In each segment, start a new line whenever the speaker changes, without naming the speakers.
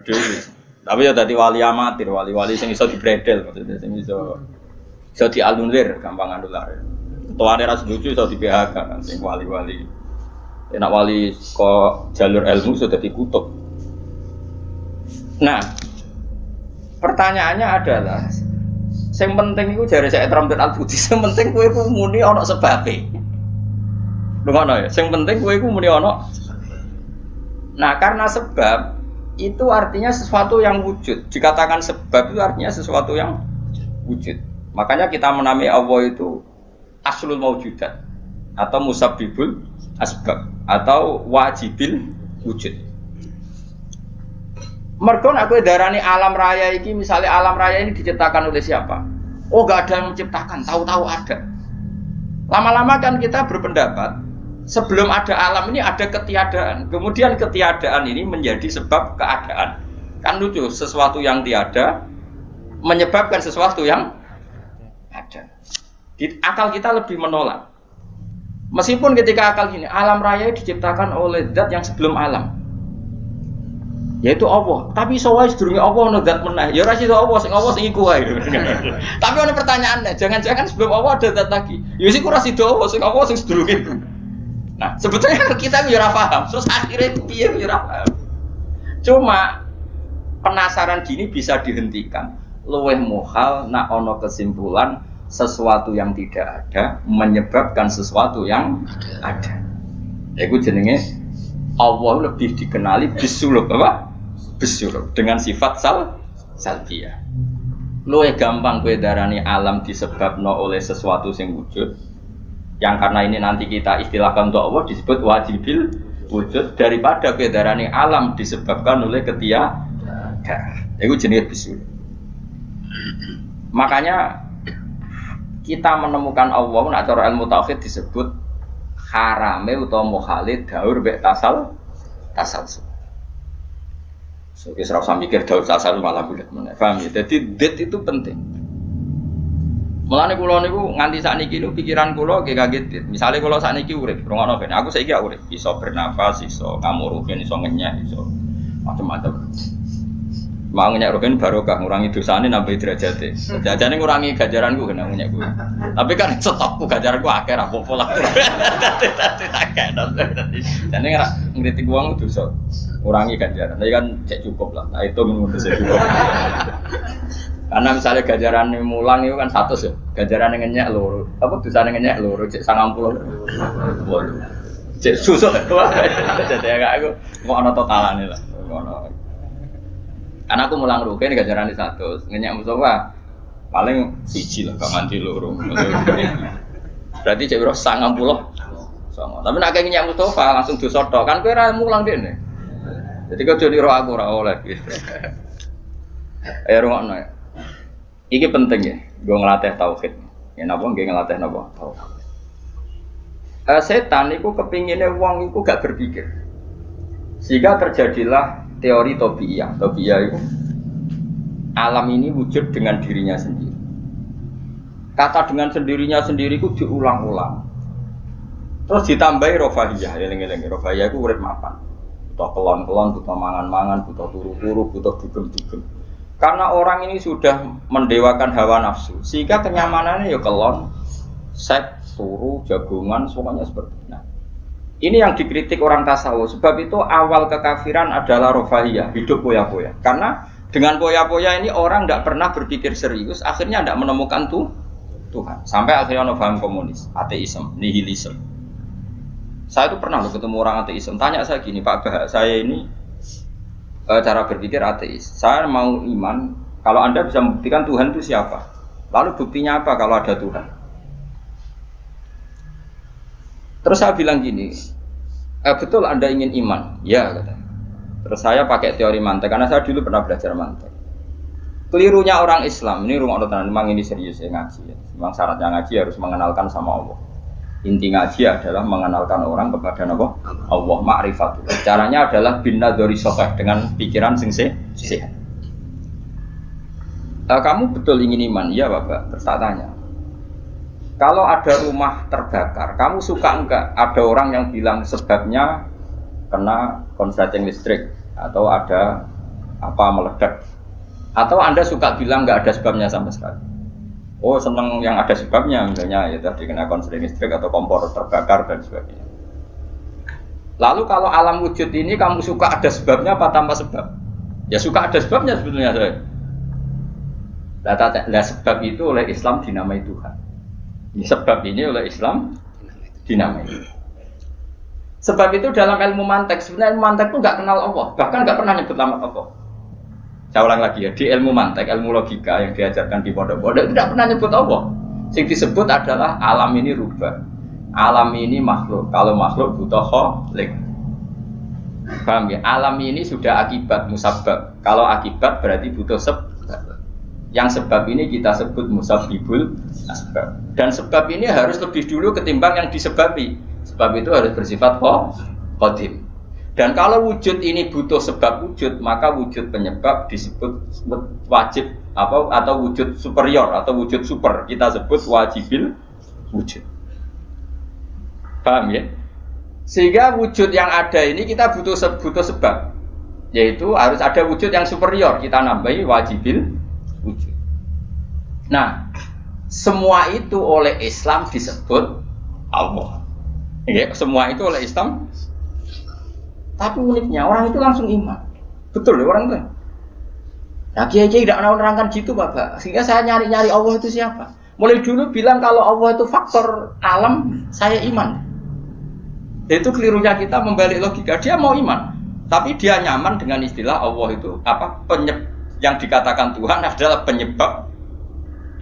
gede. Tapi ya dadi wali amatir, wali-wali sing iso dibredel maksudnya sing iso dianulir, gampang anulir. Ketuane ra setuju iso di PHK kan sing wali-wali. Enak wali kok jalur ilmu sudah dikutuk. Nah, pertanyaannya adalah sing penting iku jare Syekh Ramdan Al-Budi, sing penting kowe ku muni ana sebabe. Ngono ya, sing penting kowe ku muni ana. Nah, karena sebab itu artinya sesuatu yang wujud. Dikatakan sebab itu artinya sesuatu yang wujud. Makanya kita menamai Allah itu aslul maujudat atau musabbibul asbab atau wajibil wujud. Mergo nek kowe darani alam raya iki, misalnya alam raya ini diciptakan oleh siapa? Oh, enggak ada yang menciptakan, tahu-tahu ada. Lama-lama kan kita berpendapat sebelum ada alam ini ada ketiadaan. Kemudian ketiadaan ini menjadi sebab keadaan. Kan lucu, sesuatu yang tiada menyebabkan sesuatu yang ada. Akal kita lebih menolak. Meskipun ketika akal gini, alam raya diciptakan oleh zat yang sebelum alam, yaitu Allah. Tapi soalnya sedurunge Allah ono zat meneh. Ya ora sida Allah, sing Allah sing iku wae. Tapi ana pertanyaannya, jangan-jangan sebelum Allah ada zat lagi. Ya sik ora sida Allah, sing Allah sing sedurunge iku. Nah, sebetulnya kita ya ora paham. Terus akhirnya piye ya ora paham. Cuma penasaran gini bisa dihentikan. Luweh muhal nak ono kesimpulan sesuatu yang tidak ada menyebabkan sesuatu yang ada. Iku jenenge Allah lebih dikenali bisuluk apa? Bisuluk dengan sifat salbiyah. Luweh gampang kowe darani alam disebabno oleh sesuatu sing wujud. Yang karena ini nanti kita istilahkan untuk Allah disebut wajibil wujud daripada kedarane alam disebabkan oleh ketiadaan. Itu jenis bisul. Makanya kita menemukan Allah nak cara ilmu tauhid disebut harame utawa muhalid daur mek tasal. So wis ora usah mikir daur tasal malah bulet meneh. Paham ya? Jadi det itu penting. Mulane kula niku nganti sakniki niku pikiran kula nggih kaget. Misale kula sakniki urip, rungono ben aku saiki urip, iso bernafas, iso ngamuruhin, iso ngenyek, iso macam-macam. Mau ngenyek rugen barokah ngurangi dosane nambah derajate. Jajane ngurangi ganjaranku kena ngenyek kuwi. Tapi kan stokku ganjaranku akeh ra apa-apa lah. Dadi tak kena. Jane ora ngritik wong dosa. Ngurangi ganjaran. Tapi kan cek cukup lah. Nah itu menurut saya cukup. Karena misalnya ganjaran mulang itu kan 100 ya, ganjaran ngenyek loro, apa dosane ngenyek loro, cek 90. Waduh, cek susuk. Jadi agak aku mau ono totalane lah, Karena aku mulang rugen ganjaran 100, ngenyek Mustafa paling siji lah, gak mandi loro. Berarti cek biro 90. Tapi nak ngenyek Mustafa langsung dosa tok, kan kowe ora mulang dene. Jadi kau jadi roh aku ora oleh. Ayo rungokno ya. Iki penting ya, gue ngelatih tauhid. Ya napa nggih ngelatih napa? Tauhid. Setan itu kepinginnya wong itu gak berpikir. Sehingga terjadilah teori tobiyah. Tobiyah itu alam ini wujud dengan dirinya sendiri. Kata dengan sendirinya sendiri itu diulang-ulang. Terus ditambahi rofahiyah, eling-eling rofahiyah itu urip mapan. Butuh kelon-kelon, butuh mangan-mangan, butuh turu-turu, butuh dugem-dugem. Karena orang ini sudah mendewakan hawa nafsu, sehingga kenyamanannya ya kelon, seks, turu, jagungan, semuanya seperti itu. Nah, ini yang dikritik orang tasawuf. Sebab itu awal kekafiran adalah rofahiyah, hidup poya-poya. Karena dengan poya-poya ini orang tidak pernah berpikir serius, akhirnya tidak menemukan Tuhan. Sampai akhirnya ada paham komunis, ateisme, nihilisme. Saya itu pernah ketemu orang ateisme, tanya saya gini, Pak Bah, saya ini cara berpikir ateis. Saya mau iman kalau Anda bisa membuktikan Tuhan itu siapa. Lalu buktinya apa kalau ada Tuhan? Terus saya bilang gini, betul Anda ingin iman? Ya, kata. Terus saya pakai teori mantek karena saya dulu pernah belajar mantek. Kelirunya orang Islam ini rumah orang memang ini serius ya ngaji. Ya. Memang syaratnya ngaji harus mengenalkan sama Allah. Inti ngaji adalah mengenalkan orang kepada Allah, ma'rifatullah. Caranya adalah bin nadzari shahih, dengan pikiran sing sehat. Kamu betul ingin iman? Iya Bapak. Terus tak tanya, kalau ada rumah terbakar, kamu suka enggak ada orang yang bilang sebabnya kena konsleting listrik atau ada apa meledak. Atau Anda suka bilang nggak ada sebabnya sama sekali. Oh seneng yang ada sebabnya, misalnya ya tadi kena konsleting listrik atau kompor terbakar dan sebagainya. Lalu kalau alam wujud ini kamu suka ada sebabnya apa tanpa sebab? Ya suka ada sebabnya sebetulnya saya. Nah, sebab itu oleh Islam dinamai Tuhan. Sebab ini oleh Islam dinamai. Sebab itu dalam ilmu mantek, sebenarnya ilmu mantek itu nggak kenal Allah, bahkan nggak pernah nyebut nama Allah. Saya ulang lagi ya, di ilmu mantek, ilmu logika yang diajarkan di pondok-pondok tidak pernah nyebut Allah. Yang disebut adalah alam ini rubah, alam ini makhluk. Kalau makhluk butuh khalik. Paham ya? Alam ini sudah akibat musabbab. Kalau akibat berarti butuh sebab. Yang sebab ini kita sebut musabbibul asbab. Dan sebab ini harus lebih dulu ketimbang yang disebabi. Sebab itu harus bersifat qadim. Dan kalau wujud ini butuh sebab wujud, maka wujud penyebab disebut wajib atau wujud superior atau wujud super. Kita sebut wajibil wujud. Paham ya? Sehingga wujud yang ada ini kita butuh sebab. Yaitu harus ada wujud yang superior. Kita nambahi wajibil wujud. Nah, semua itu oleh Islam disebut Allah. Ya, semua itu oleh Islam. Tapi uniknya orang itu langsung iman. Betul ya orang itu. Nah kiai-kiai tidak mau menerangkan gitu Bapak. Sehingga saya nyari-nyari Allah itu siapa. Mulai dulu bilang kalau Allah itu faktor alam, saya iman. Itu kelirunya kita membalik logika. Dia mau iman, tapi dia nyaman dengan istilah Allah itu yang dikatakan Tuhan adalah penyebab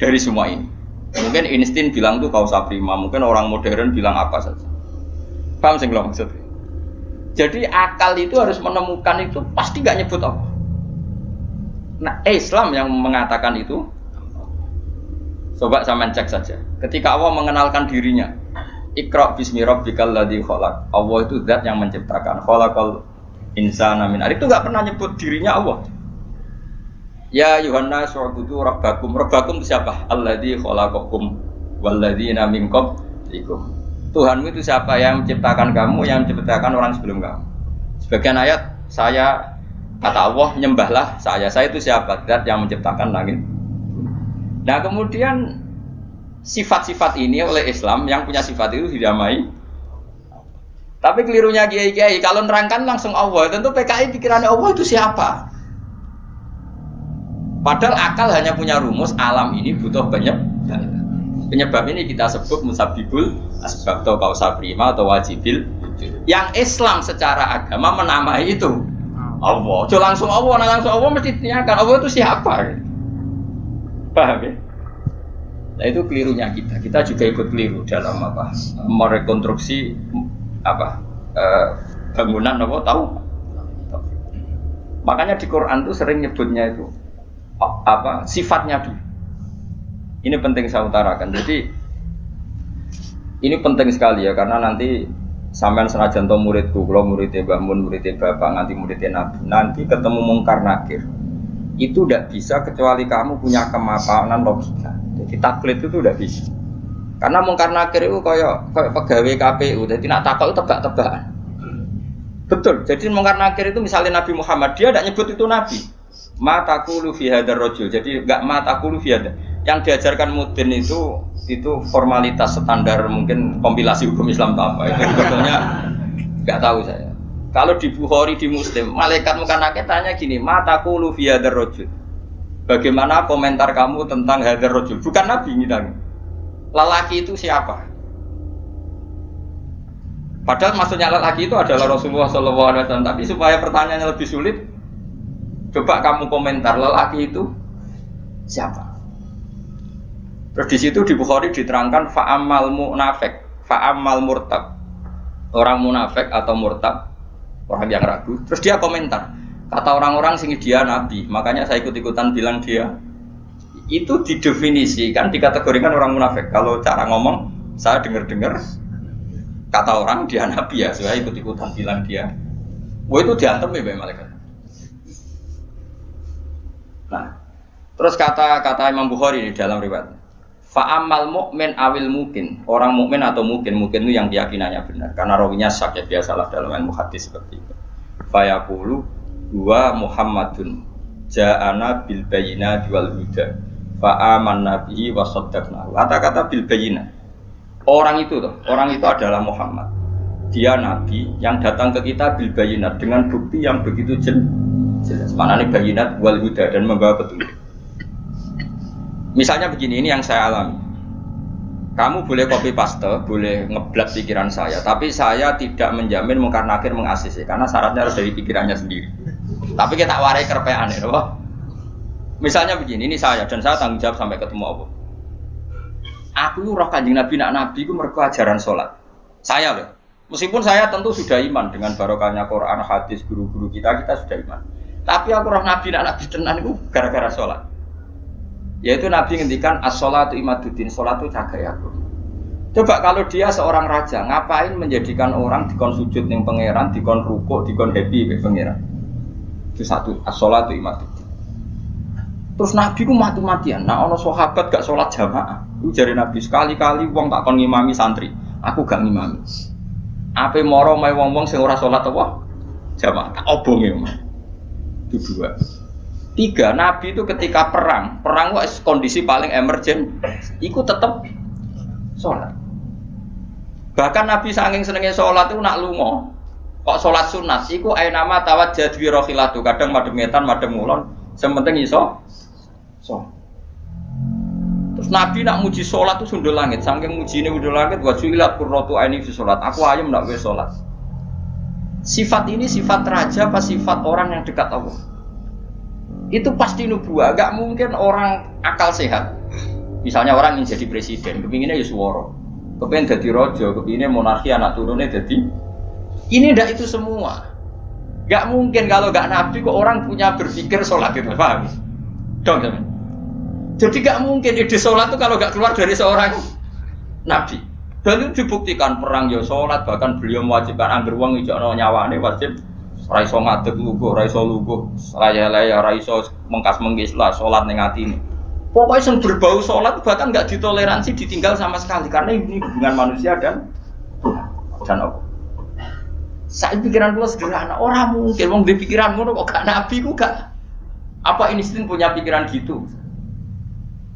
dari semua ini. Mungkin Einstein bilang itu kausa prima, mungkin orang modern bilang apa saja. Paham sih kalau maksudnya? Jadi akal itu harus menemukan itu pasti gak nyebut Allah. Nah Islam yang mengatakan itu. Coba sama cek saja. Ketika Allah mengenalkan dirinya, Iqra bismi rabbikal ladzi khalaq. Allah itu zat yang menciptakan. Khalaqal insana min 'alaq. Itu gak pernah nyebut dirinya Allah. Ya Yuhannas wa'budu rabbakum. Rabbakum itu siapa? Alladzi khalaqakum walladzina min qablikum. Tuhanmu itu siapa? Yang menciptakan kamu, yang menciptakan orang sebelum kamu. Sebagian ayat, saya kata Allah, nyembahlah saya. Saya itu siapa? Zat yang menciptakan langit. Nah kemudian sifat-sifat ini oleh Islam yang punya sifat itu didamai. Tapi kelirunya kiai-kiai, kalau nerangkan langsung Allah, tentu PKI pikirannya Allah itu siapa? Padahal akal hanya punya rumus alam ini butuh penyebab. Penyebab ini kita sebut musabbibul asbab atau kausa prima atau wajibil. Yang Islam secara agama menamai itu Allah. Jo langsung Allah mesti ditanyakan Allah itu siapa? Paham ya? Nah itu kelirunya kita. Kita juga ikut keliru dalam merekonstruksi bangunan tahu. Makanya di Quran tuh sering nyebutnya itu sifatnya dulu. Ini penting saya utarakan. Jadi ini penting sekali ya karena nanti sampean senajan to muridku, kalau muridnya Mbah Mun, muridnya Bapak, nanti muridnya Nabi, nanti ketemu mungkar nakir. Itu tidak bisa kecuali kamu punya kemapanan logika. Jadi taklid itu tidak bisa. Karena mungkar nakir itu kayak pegawai KPU, jadi nak takut itu tebak-tebakan. Betul. Jadi mungkar nakir itu misalnya Nabi Muhammad, dia tidak nyebut itu Nabi. Ma taqulu fi hadzal rajul. Jadi enggak ma taqulu fi hadzal. Yang diajarkan mudin itu formalitas standar mungkin kompilasi hukum Islam apa itu sebetulnya nggak tahu saya. Kalau di Bukhari di Muslim malaikat muka nakir tanya gini, mataku fi hadzal rajul. Bagaimana komentar kamu tentang hadzal rajul? Bukan Nabi ngitang. Lelaki itu siapa? Padahal maksudnya lelaki itu adalah Rasulullah SAW. Tapi supaya pertanyaannya lebih sulit, coba kamu komentar lelaki itu siapa? Terus di situ di Bukhari diterangkan fa'amal munafik, fa'amal murtab. Orang munafik atau murtab, orang yang ragu. Terus dia komentar, kata orang-orang sini dia nabi, makanya saya ikut-ikutan bilang dia. Itu didefinisikan, dikategorikan orang munafik. Kalau cara ngomong, saya dengar-dengar kata orang dia nabi ya, saya ikut-ikutan bilang dia. Wah itu diantem ya malaikat. Nah, terus kata Imam Bukhari di dalam riwayat. Fa'amal mu'min awil mungkin. Orang mukmin atau mungkin itu yang keyakinannya benar. Karena rawinya syak ya biasalah dalam ilmu hadis seperti itu. Fayaqulu huwa Muhammadun ja'ana bil bayyinati wal huda fa amanna bihi wa saddaqnahu. Kata-kata bil bayyinah. Orang itu adalah Muhammad. Dia nabi yang datang ke kita bil bayyinat dengan bukti yang begitu jelas. Maknanya bayyinat wal huda dan membawa petunjuk. Misalnya begini, ini yang saya alami. Kamu boleh copy paste, boleh ngeblak pikiran saya, tapi saya tidak menjamin mengkarnakir mengasisi, karena syaratnya harus dari pikirannya sendiri. Tapi kita warai kerpean ya, misalnya begini, ini saya dan saya tanggung jawab sampai ketemu Allah. Aku roh Kanjeng Nabi nak nabi ku mergo ajaran salat. Saya loh. Meskipun saya tentu sudah iman dengan barokahnya Quran, hadis, guru-guru kita sudah iman. Tapi aku roh nabi nak nabi tenan itu gara-gara salat. Yaitu Nabi ngendikan as-sholatu imaduddin, salat itu cagai aku. Coba kalau dia seorang raja, ngapain menjadikan orang dikon sujud ning pangeran, dikon rukuk, dikon happy ke pangeran? Itu satu, as-sholatu imaduddin. Terus Nabi ku mati-matian, nah ono sahabat gak sholat jamaah. Itu jari Nabi sekali-kali wong tak kon ngimami santri, aku gak ngimami. Ape moro mae wong-wong sing ora sholat apa? Jamaah, tak obonge omah. Itu dua. Tiga, Nabi itu ketika perang itu kondisi paling emergen, itu tetap sholat. Bahkan Nabi saking senengnya sholat itu nak lungo, kok sholat sunat, itu nama tawajjad wi rokhilatu, kadang madem ngetan, madem ngulon, sementing iso sholat. Terus Nabi nak muji sholat itu sundul langit, saking muji ini sundul langit, wajuilat qurratu aini fi sholat, aku ayam nak wis sholat. Sifat ini sifat raja apa sifat orang yang dekat Allah? Itu pasti nubuah, gak mungkin orang akal sehat. Misalnya orang ingin jadi presiden, kepinginnya ya suworo, kepingin jadi rojo, kepinginnya monarki anak turunnya jadi. Ini ndak itu semua. Gak mungkin kalau gak nabi kok orang punya berpikir sholat itu, paham? Dong, teman. Jadi gak mungkin ide sholat itu kalau gak keluar dari seorang nabi. Dan itu dibuktikan perang ya sholat, bahkan beliau mewajibkan angger wong ijakno nyawane wajib. Raiso ngadeg lugu, raiso lugu, laya-laya, raiso mengkas-mengkis lah, sholat ning atine. Pokoknya yang berbau sholat bahkan nggak ditoleransi ditinggal sama sekali karena ini hubungan manusia dan Allah. Saya pikiran gue sederhana, orang mungkin mau di pikiran gue kok gak nabi gue gak apa Einstein punya pikiran gitu.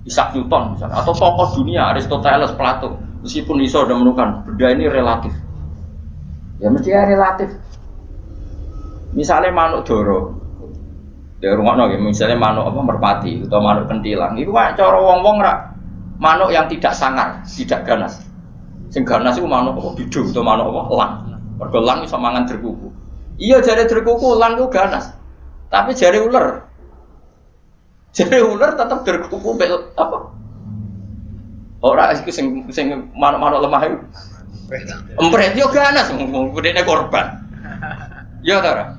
Isaac Newton misalnya, atau tokoh dunia Aristoteles, Plato, meskipun iso udah menemukan benda ini relatif. Ya mesti ya relatif. Misalnya manuk doro, ya rumah no, misalnya manuk apa merpati atau manuk kentilang, itu kan cara wong-wong rak manuk yang tidak sangar, tidak ganas. Sing ganas itu manuk apa bidung atau manuk apa elang. Mergo elang iso mangan derkuku. Iya jare derkuku elang itu ganas, tapi jare ular tetap derkuku apa? Orang itu sing manuk lemah itu. Empret yo ganas, ngene korban. Ya ta.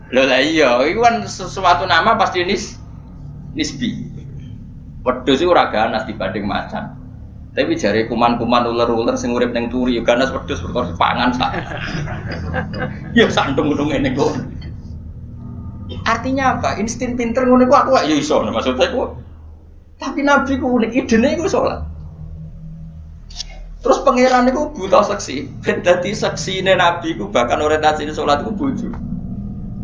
Lho lah iya, itu kan sesuatu nama pasti nisbi. Wedhus iku ora ganas dibanding macan. Tapi jare kuman-kuman ular-ular sing urip ning turi yo ganas wedhus perkara pangan sak. Ya santung-untung ngene kok. Artinya apa? Insting pinter ngono iku aku ya iso maksudnya iku. Tapi nabi ku unik idene iku salat. Terus pangeran itu buta seksi, dadi seksine nabi ku bahkan orientasine salat ku bojo.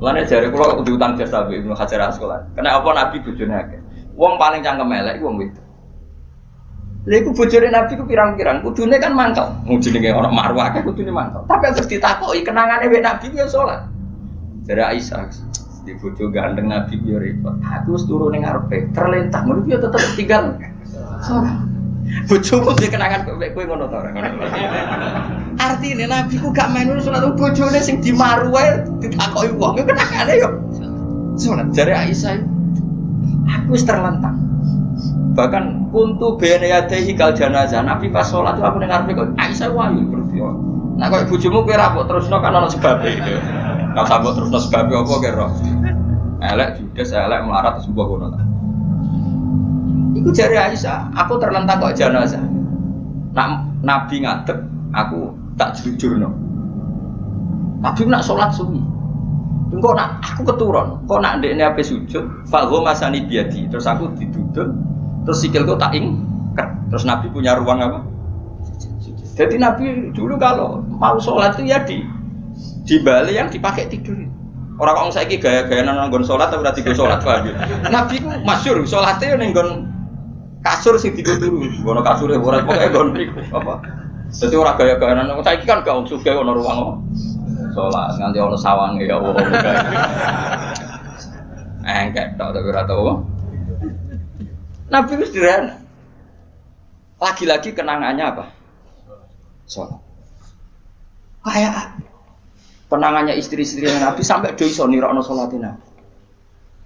Lane jare kula kudu utang jasa Ibnu Hajar Asqalani. Kena apa nabi bojone akeh. Wong paling cangkem elek wong wedok. Lha iku bojone nabi ku pirang-pirang, kudune kan mangkel. Jenenge ana marwah akeh kudune mangkel. Tapi terus ditakoki kenangane wek nabi ku ya salat. Jare Aisyah, di bojo ganteng nabi ku ya repot. Aku wis turu ning ngarepe, terlentang ngono ya tetep tinggal salat. Bojomu sing kenangan kowe ngono ta ora ngono. Artine nabi ku gak main salat bojone sing dimaru wae ditakoki wong iku kenangane yo. Salat jare Aisyah. Aku wis terlentang. Bahkan kuntu bene yadehi kal janazah. Nabi pas salat aku ning ngarepe kok Aisyah wayu berarti. Nah kok bojomu kowe ra mbok terusno kan ana sebabe iki. Nek sambut terusno sebabe apa kira? Elek judes elek melarat sebuah ngono ta. Iku jari Aisyah, aku terlentang kok jenazah. Nak nabi ngadeg, aku tak jujurno. Nabi nak sholat sunyi. Engko nak aku keturun, kok nak ndekne ape sujud, fa'hu masani biadi. Terus aku diduduk, terus sikilku tak ingkat. Terus Nabi punya ruang apa? Jadi Nabi dulu kalau mau sholat itu ya di bali yang dipakai tidur. Orang kok saiki gaya-gaya nang nggon salat tapi ora digo salat paham ya. Nabi ku masyhur salate ning nggon kasur sing digo turu. Ngono kasure ora pokoke nggon iku apa. Dadi ora gaya-gaya nang saiki kan gak sugih ono ruang salat nganti ono sawange ya Allah. Engkek tok tapi ora tau. Nabi wis sederhana. Lagi-lagi kenangannya apa? Salat. Kayak penangannya istri-istri Nabi sampai do iso nirakno salate Nabi.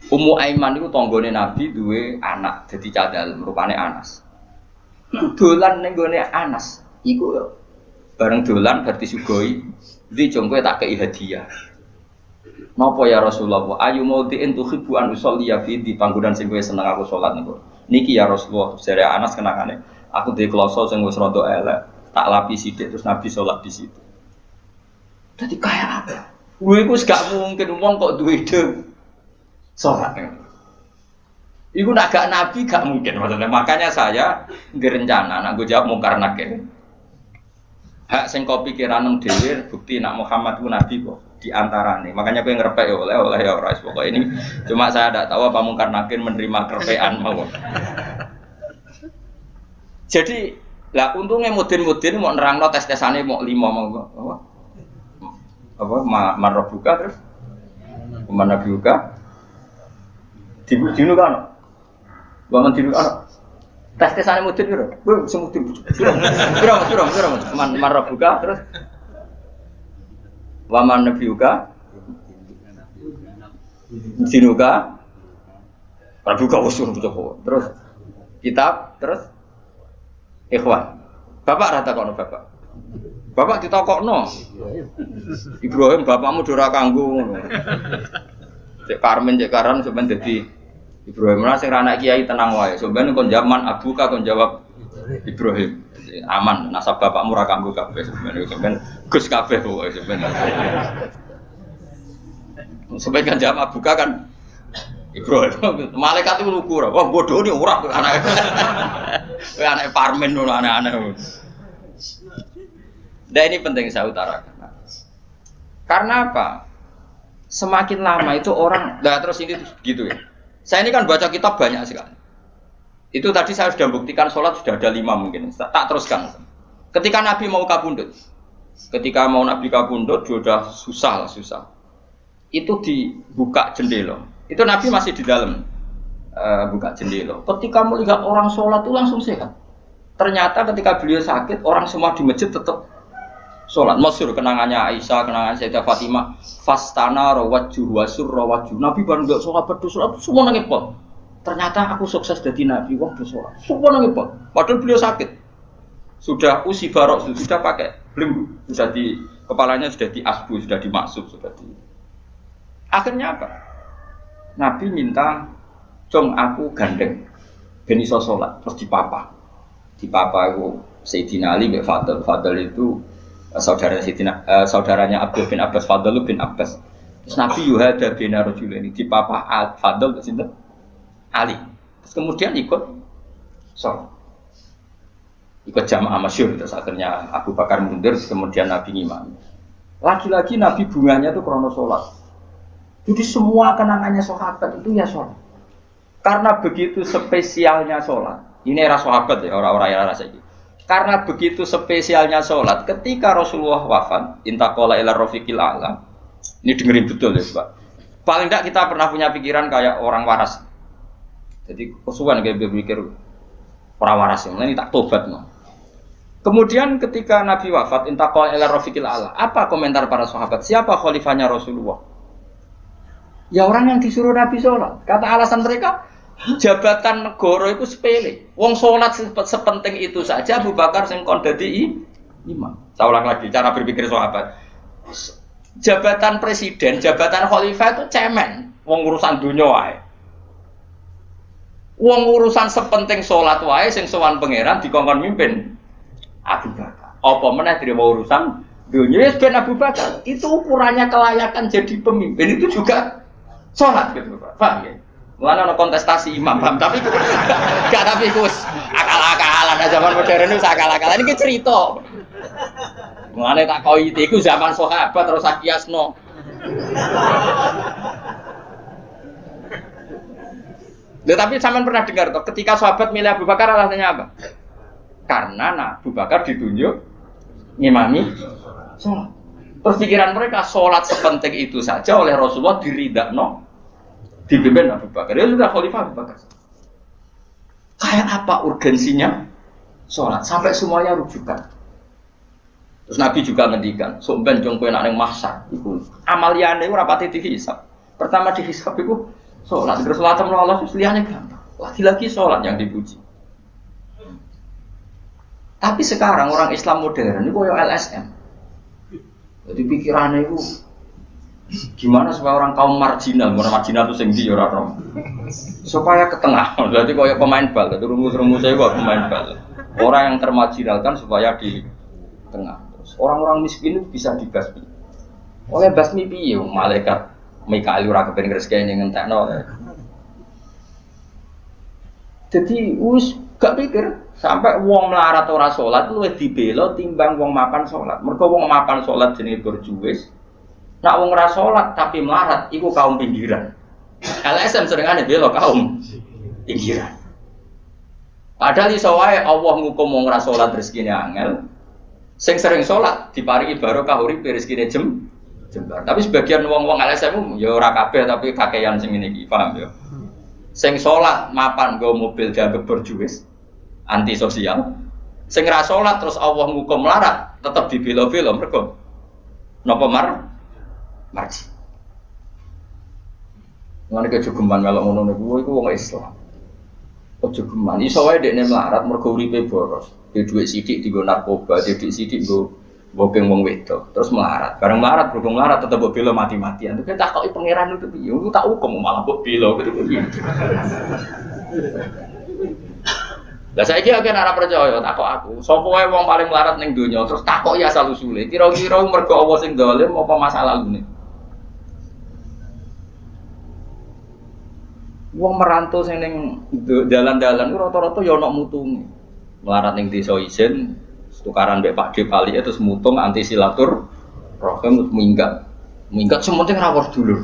Ummu Aiman iku tanggane Nabi duwe anak dadi cadal rupane Anas. Dolan ning gone Anas iku bareng dolan bar disugoi ndi jongkoe tak kei hadiah. Napa ya Rasulullah? Ayu mautiin tuhibbu an usolliya fi di panggonan sing kowe seneng aku salat niku. Niki ya Rasulullah, jare Anas kenangane. Aku duwe kloso sing wis rada elek, tak lapi sithik terus Nabi salat di situ. Jadi kayak apa? Gue itu gak mungkin uang kok duwe ide sholat. Iku nak gak Nabi gak mungkin maksudnya. Makanya saya direncana, nak gue jawab mungkar nakir. Hak sing kau pikiran nang dhewe bukti nak Muhammad ku Nabi kok di antarane. Makanya gue ngerepek oleh ya ora pokok ini. Cuma saya tidak tahu apa mungkar nakir menerima kerepekan mau. Jadi lah untungnya mudin-mudin mau nerangno tes-tesane mau 5 mau apa marbuka terus mana buka dinu kan bangun dinu kan tes-tesane mudin piro semudin piro marbuka terus waman nabiuka dinuka marbuka usul terus kitab terus ikhwan bapak rata kono bapak ditakokno. Ibrahim bapakmu ora kanggo ngono. Cek Karmen cek Karan sampean dadi Ibrahim ora sing anak kiai tenang wae. Sampeyan kon zaman abuka kon jawab Ibrahim. Aman nasab bapakmu ora kanggo kabeh sampeyan Gus kabeh pokoke sampeyan. Sampeyan kan jawab abuka kan Ibrahim. Malaikat itu lugu ora. Wah bodoh ni ora anak. Kowe anak Parmen ngono aneh-aneh. Dan ini penting saya utarakan. Karena apa? Semakin lama itu orang, terus ini gitu ya. Saya ini kan baca kitab banyak sekali. Itu tadi saya sudah buktikan sholat sudah ada 5 mungkin. Tak teruskan. Ketika Nabi mau kabundut, sudah susah. Itu dibuka jendela. Itu Nabi masih di dalam buka jendela. Ketika melihat orang sholat itu langsung sehat. Ternyata ketika beliau sakit, orang semua di masjid tetap sholat. Masyhur kenangannya Aisyah, kenangan Sayyidah Fatimah. Fastana rawaju wasur rawaju. Nabi baru nggak sholat berdoa semua nangis pol. Ternyata aku sukses jadi Nabi. Wah berdoa semua nangis pol. Padahal beliau sakit. Sudah usi barok sudah pakai belenggu. Sudah di kepalanya sudah diasbu, sudah dimaksud, sudah di. Akhirnya apa? Nabi minta, "Cung aku gandeng ben iso sholat." Terus dipapa itu Sayyidina Ali bin Fadl itu saudaranya Abdul bin Abbas, Fadl bin Abbas. Terus Nabi yuhada bin Rajulaini dipapa Fadl sinten? Ali. Terus kemudian ikut sholat. Ikut jamaah masyhur terus akhirnya Abu Bakar mundur kemudian Nabi ngimami. Lagi-lagi Nabi bunganya itu krono sholat. Jadi semua kenangannya sahabat itu ya sholat. Karena begitu spesialnya sholat. Ini era sahabat ya, orang-orang era saiki. Karena begitu spesialnya sholat, ketika Rasulullah wafat, intaqala ila rafiqil a'la. Ini dengerin betul ya, Pak. Paling tidak kita pernah punya pikiran kayak orang waras. Jadi kesuwen kayak berpikir orang waras ini tak tobat no. Kemudian ketika Nabi wafat, intaqala ila rafiqil a'la. Apa komentar para sahabat? Siapa khalifahnya Rasulullah? Ya orang yang disuruh Nabi sholat. Kata alasan mereka, jabatan negara itu sepele. Wong sholat sepenting itu saja Abu Bakar sing kon dadi imam. Saya ulang lagi cara berpikir sahabat. Jabatan presiden, jabatan khalifah itu cemen. Wong urusan dunia wae. Wong urusan sepenting sholat wae sing sowan pangeran dikongkon mimpin Abu Bakar. Apa meneh terima urusan dunia ben Abu Bakar. Itu ukurannya kelayakan jadi pemimpin itu juga sholat gitu Pak. Paham ya? Mulane ana kontestasi imam, paham? Tapi gak tapi Gus akal-akalan zaman modern itu akal-akalan iki cerita. Mulane tak koyo iku zaman sahabat terus akiasno. Tapi sampean pernah dengar toh ketika sahabat milih Abu Bakar alasannya apa? Karena Abu Bakar ditunjuk ngimami sholat. Terus pikiran mereka sholat sepenting itu saja oleh Rasulullah diridakno dipimpin Abu Bakar. Dia sudah khalifah Abu Bakar. Kayak apa urgensinya sholat sampai semuanya rujukan. Terus Nabi juga ngendikan, sok ben jong kowe nek ning mahsyar iku amaliyane ora pati dihisab. Pertama dihisab iku sholat, terus sholat sama Allah terus liyane gampang. Lagi-lagi sholat yang dipuji. Tapi sekarang orang Islam modern itu koyo LSM. Jadi pikirannya itu gimana supaya orang kaum marginal itu sing ndi ora ora. Supaya ke tengah. Berarti koyo pemain bal, itu rumus-rumusnya kok pemain bal. Orang yang termarginalkan supaya di tengah. Terus orang-orang miskin itu bisa dibasmi. Oleh basmi piye malaikat Mikail ora kepen ngreseki ngentekno. Jadi wis gak pikir sampai wong melarat ora salat luwih dibela timbang wong mapan salat. Mergo wong mapan salat jenenge berjuwis. Nek wong ora salat tapi melarat iku kaum pinggiran. LSM seringane bela kaum pinggiran. Padahal iso wae Allah ngukum wong ora salat rezekine angel. Sing sering salat diparingi barokah uripe rezekine jembar. Tapi sebagian wong-wong LSM ya ora kabeh tapi kakean sing ngene iki, paham ya? Sing salat mapan nggo mobil dianggap berjuwis, anti sosial. Sing ra salat terus Allah ngukum melarat, tetep dibela-bela mergo napa marji. Ngene kejogeman melok ngono niku iku wong Islam. Kejogeman iso wae dekne melarat mergo uripe boros. Di dhuwit sithik dienggo narkoba, di dhuwit sithik nggo bokeng wong wedok, terus melarat. Bareng melarat, berhubung melarat tetep mbok bela mati-matian. Itu tak koki pangeran itu piye? Aku tak hukum malah mbok bela gitu piye. Lah saiki akeh ora percaya takok aku. Sopo wae wong paling melarat ning donya terus takoki asal usule. Kira-kira mergo apa sing dolim apa masalah lune? Wong merantau sing ning dalan-dalan ku rata-rata ya ana mutunge. Melarat ning desa isin tukaran mbek Pak D Pali terus mutung anti silaturahim minggat sementing rawuh dulur.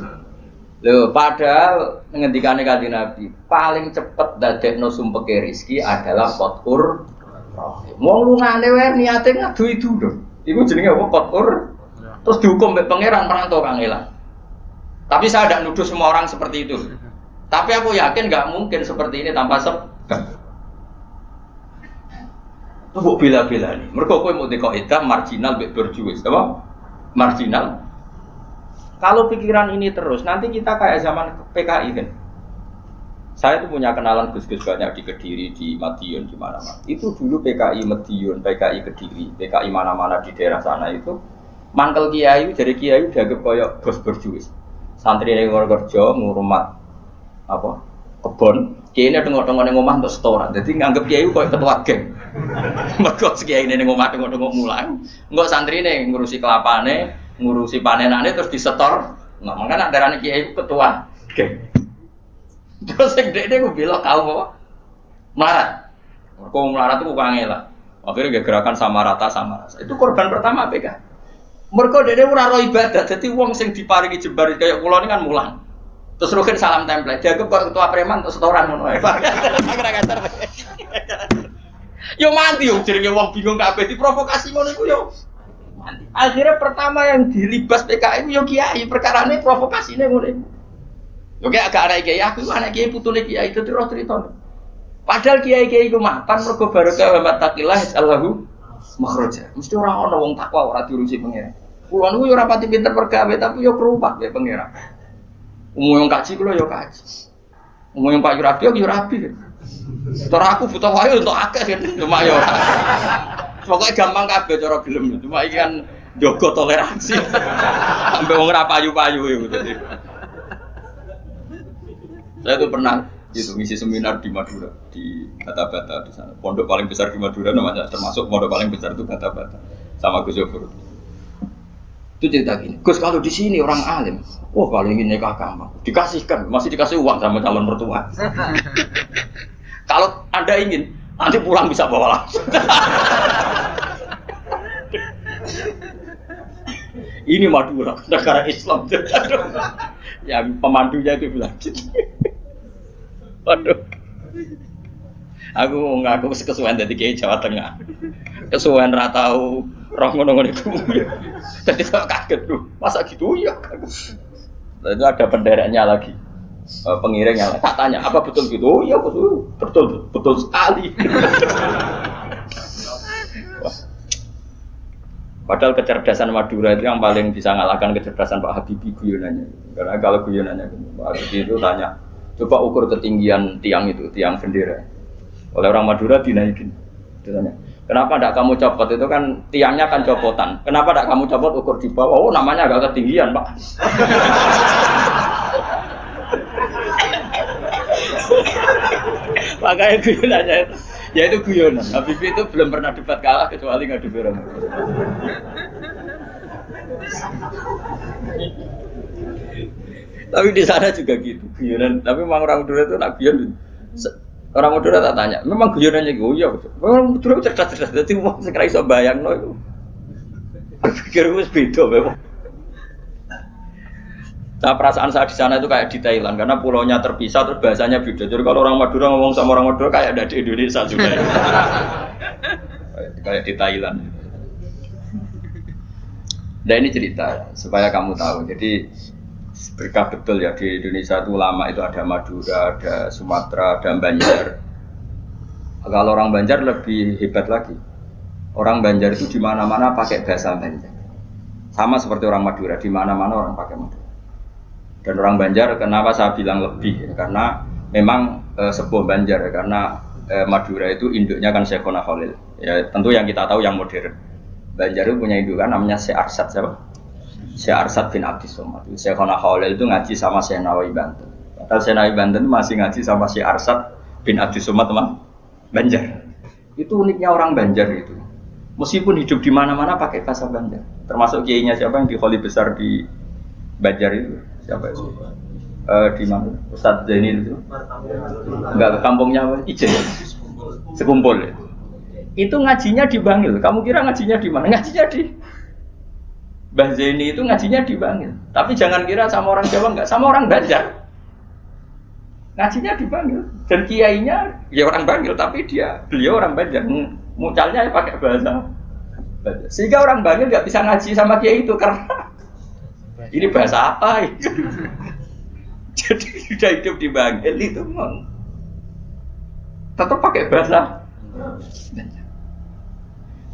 Lho padahal ngendikane Kanjeng Nabi paling cepet dadekno sumpeke rezeki adalah qatur rahim. Wong lungane wae niate ngadu itu lho. Iku jenenge apa qatur? Terus dihukum mbek pangeran merantau kangelan. Tapi saya tidak nuduh semua orang seperti itu. Tapi aku yakin nggak mungkin seperti ini tanpa sebab. Mbok bela-bela nih. Mergo kowe mau dikaidah marginal mbek berjuwis, apa? Marginal. Kalau pikiran ini terus, nanti kita kayak zaman PKI kan. Saya tuh punya kenalan gus-gus banyak di Kediri, di Madiun, di mana-mana. Itu dulu PKI Madiun, PKI Kediri, PKI mana-mana di daerah sana itu mangkel kiai, dari kiai dianggap koyok bos berjuwis. Santri yang kerja ngurmat apa? Kebon. Kiai ini tengok-tengok ning omah untuk setoran. Jadi nganggep kiai koyo ketua geng. Mergo kiai ini ning omah tengok-tengok mulang. Engko santri ini ngurusi kelapane, ngurusi panenane terus disetor. Nah, makanya darane kiai ketua geng. Terus sing dekne ku belok kaum apa? Melarat. Mergo melarat itu kangelan. Akhirnya gak gerakan sama rata. Itu korban pertama PK. Mergo dekne ora ro ibadah. Dadi wong sing diparingi jembar kaya kula ini kan mulang. Terus rukin salam template, dianggap kok ketua preman untuk setoran ngono ae. Yo mati yo jenenge wong bingung kabeh diprovokasi ngono iku yo. Mati. Akhirnya pertama yang dilibas PKI yo kiai, perkarane provokasine ngono iku. Yo kayak agak ana kiai, aku anak kiai putune kiai itu terus cerita. Padahal kiai-kiai iku mapan mergo barokah wa mattaqillah Allahu makhraja. Mesti ora ana wong takwa ora diurusi pangeran. Kulo niku yo ora pati pinter pergawe tapi yo kerupak ya pangeran. Umum yang kaji kulo yo kaji. Umum yang Pak Yurabi yo rabi. Cara aku butuh wae untuk akeh kan cuma yo. Pokoke gampang kabeh cara gelem. Cuma iki kan njogo toleransi. Sampai wong ora payu-payu iku dadi. Saya tuh pernah gitu ngisi seminar di Madura, di Bata-Bata di sana. Pondok paling besar di Madura namanya termasuk pondok paling besar itu Bata-Bata sama Gus Yofur. Itu cerita gini, Gus kalau di sini orang alim, wah kalau ingin nikah gampang, dikasihkan, masih dikasih uang sama calon mertua. Kalau Anda ingin, nanti pulang bisa bawa langsung. Ini Madura, negara Islam. Yang pemandunya itu bilang gitu. Waduh. Aku ngaku kesuwen dadi kiai Jawa Tengah. Kesuwen ra tau roh ngono-ngono iku. Dadi kok kaget tuh. Masa gitu ya? Itu ada pendereknya lagi. Pengiringnya tak tanya apa betul gitu? Oh iya betul sekali. Padahal kecerdasan Madura itu yang paling bisa mengalahkan kecerdasan Pak Habibie guyonannya. Karena kalau guyonannya Pak Habibie itu tanya, coba ukur ketinggian tiang itu, tiang bendera. Oleh orang Madura dinaikin. Dia tanya, kenapa tidak kamu copot? Itu kan tiangnya kan copotan. Kenapa tidak kamu copot ukur di bawah? Oh namanya agak ketinggian Pak. Makanya guyonannya itu, ya itu guyonan. Habibie itu belum pernah debat kalah kecuali ngadu orang. Tapi di sana juga gitu guyonan. Tapi memang orang Madura itu nak guyon. Orang Madura tak tanya, memang guyonannya ya betul. Memang Madura cerdas-cerdas. Jadi mau sekarang iso bayangno itu. Pikir wis beda memang. Nah, perasaan saya di sana itu kayak di Thailand karena pulaunya terpisah terus bahasanya beda. Jadi kalau orang Madura ngomong sama orang Madura kayak ada di Indonesia juga. Kayak di Thailand. Nah ini cerita supaya kamu tahu. Jadi berkah betul ya di Indonesia itu lama itu ada Madura, ada Sumatera, ada Banjar. Kalau orang Banjar lebih hebat lagi. Orang Banjar itu di mana-mana pakai bahasa Banjar. Sama seperti orang Madura, di mana-mana orang pakai Madura. Dan orang Banjar, kenapa saya bilang lebih? Karena memang sebuah Banjar, karena Madura itu induknya kan Syekhona Khalil. Ya, tentu yang kita tahu yang modern. Banjar itu punya indukan namanya Syekh Arsad, siapa? Syekh Arsad bin Abdis Somad. Syekhona Khalil itu ngaji sama Syekh Nawawi Banten. Padahal Syekh Nawawi Banten itu masih ngaji sama Syekh Arsad bin Abdis Somad, teman Banjar. Itu uniknya orang Banjar itu. Meskipun hidup di mana-mana pakai bahasa Banjar. Termasuk kiainya siapa yang di Kholi besar di Banjar itu. Siapa itu? Di mana? Ustadz Zainil itu? Enggak, ke kampungnya apa? Ijen. Sekumpul ya. Itu ngajinya di Bangil. Kamu kira ngajinya di mana? Ngajinya di Mbah Zaini itu ngajinya di Bangil. Tapi jangan kira sama orang Jawa, enggak, sama orang Banjar. Ngajinya di Bangil. Dan kiainya ya orang Bangil, tapi beliau orang Banjar. Mucalnya ya pakai bahasa Banjar. Sehingga orang Bangil enggak bisa ngaji sama kiai itu karena ini bahasa apa itu? Jadi sudah hidup di Bangil itu memang tetap pakai bahasa.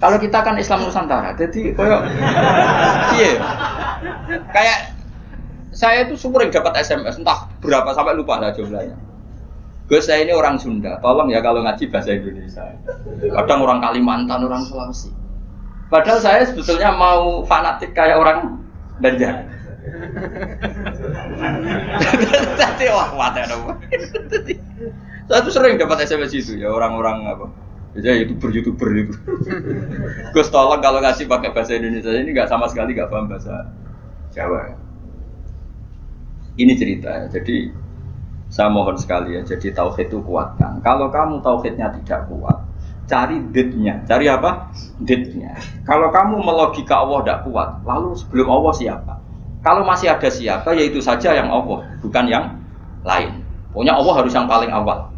Kalau kita kan Islam Nusantara, jadi kayak saya itu sering dapat SMS entah berapa sampai lupa lah jumlahnya. Gus saya ini orang Sunda, tolong ya kalau ngaji bahasa Indonesia. Kadang orang Kalimantan, orang Sulawesi. Padahal saya sebetulnya mau fanatik kayak orang Banjar. Tadi wah mata dong. Saya tuh sering dapat SMS itu ya orang-orang apa? Biasanya YouTuber itu. Gus tolong kalau ngasih pakai bahasa Indonesia ini nggak sama sekali nggak paham bahasa Jawa. Ini cerita. Jadi saya mohon sekali ya. Jadi tauhid itu kuatkan. Kalau kamu tauhidnya tidak kuat, cari ditnya. Cari apa? Ditnya. Kalau kamu melogika Allah tidak kuat, lalu sebelum Allah siapa? Kalau masih ada siapa, yaitu saja yang Allah, bukan yang lain. Pokoknya Allah harus yang paling awal.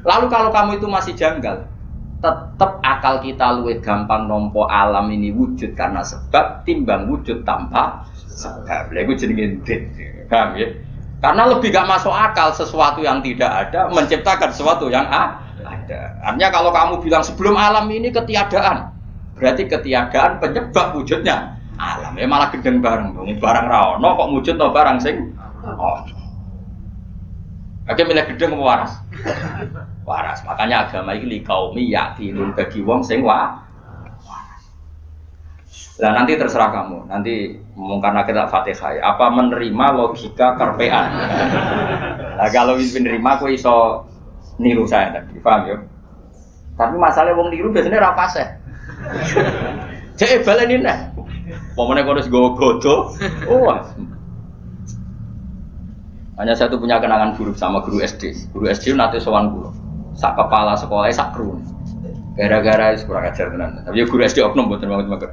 Lalu kalau kamu itu masih janggal, tetap akal kita luwih gampang nompo alam ini wujud karena sebab timbang wujud tanpa sebab. Lha iku jenenge dit. Paham ya? Karena lebih gak masuk akal sesuatu yang tidak ada menciptakan sesuatu yang ada. Artinya kalau kamu bilang sebelum alam ini ketiadaan, berarti ketiadaan penyebab wujudnya alam. Ya malah gendeng bareng, barang ra ono kok wujud to barang sing ono. Oke milih gendeng apa waras? Waras. Makanya agama iki li qaumi yaqinun bagi wong sing waras. Nah nanti terserah kamu. Nanti karena kita Fatihah apa menerima logika karpean. Nah kalau menerima aku iso niru saya tadi, paham ya? Tapi masalahnya wong niru biasanya ra fasih. Cek baleni nek. Pokoknya kalau harus godo, hanya saya tuh punya kenangan buruk sama guru SD. Guru SD nanti sowan guru, sak kepala sekolah sak kru. Gara-gara kurang ajar tenan. Tapi guru SD oknum buatan banget.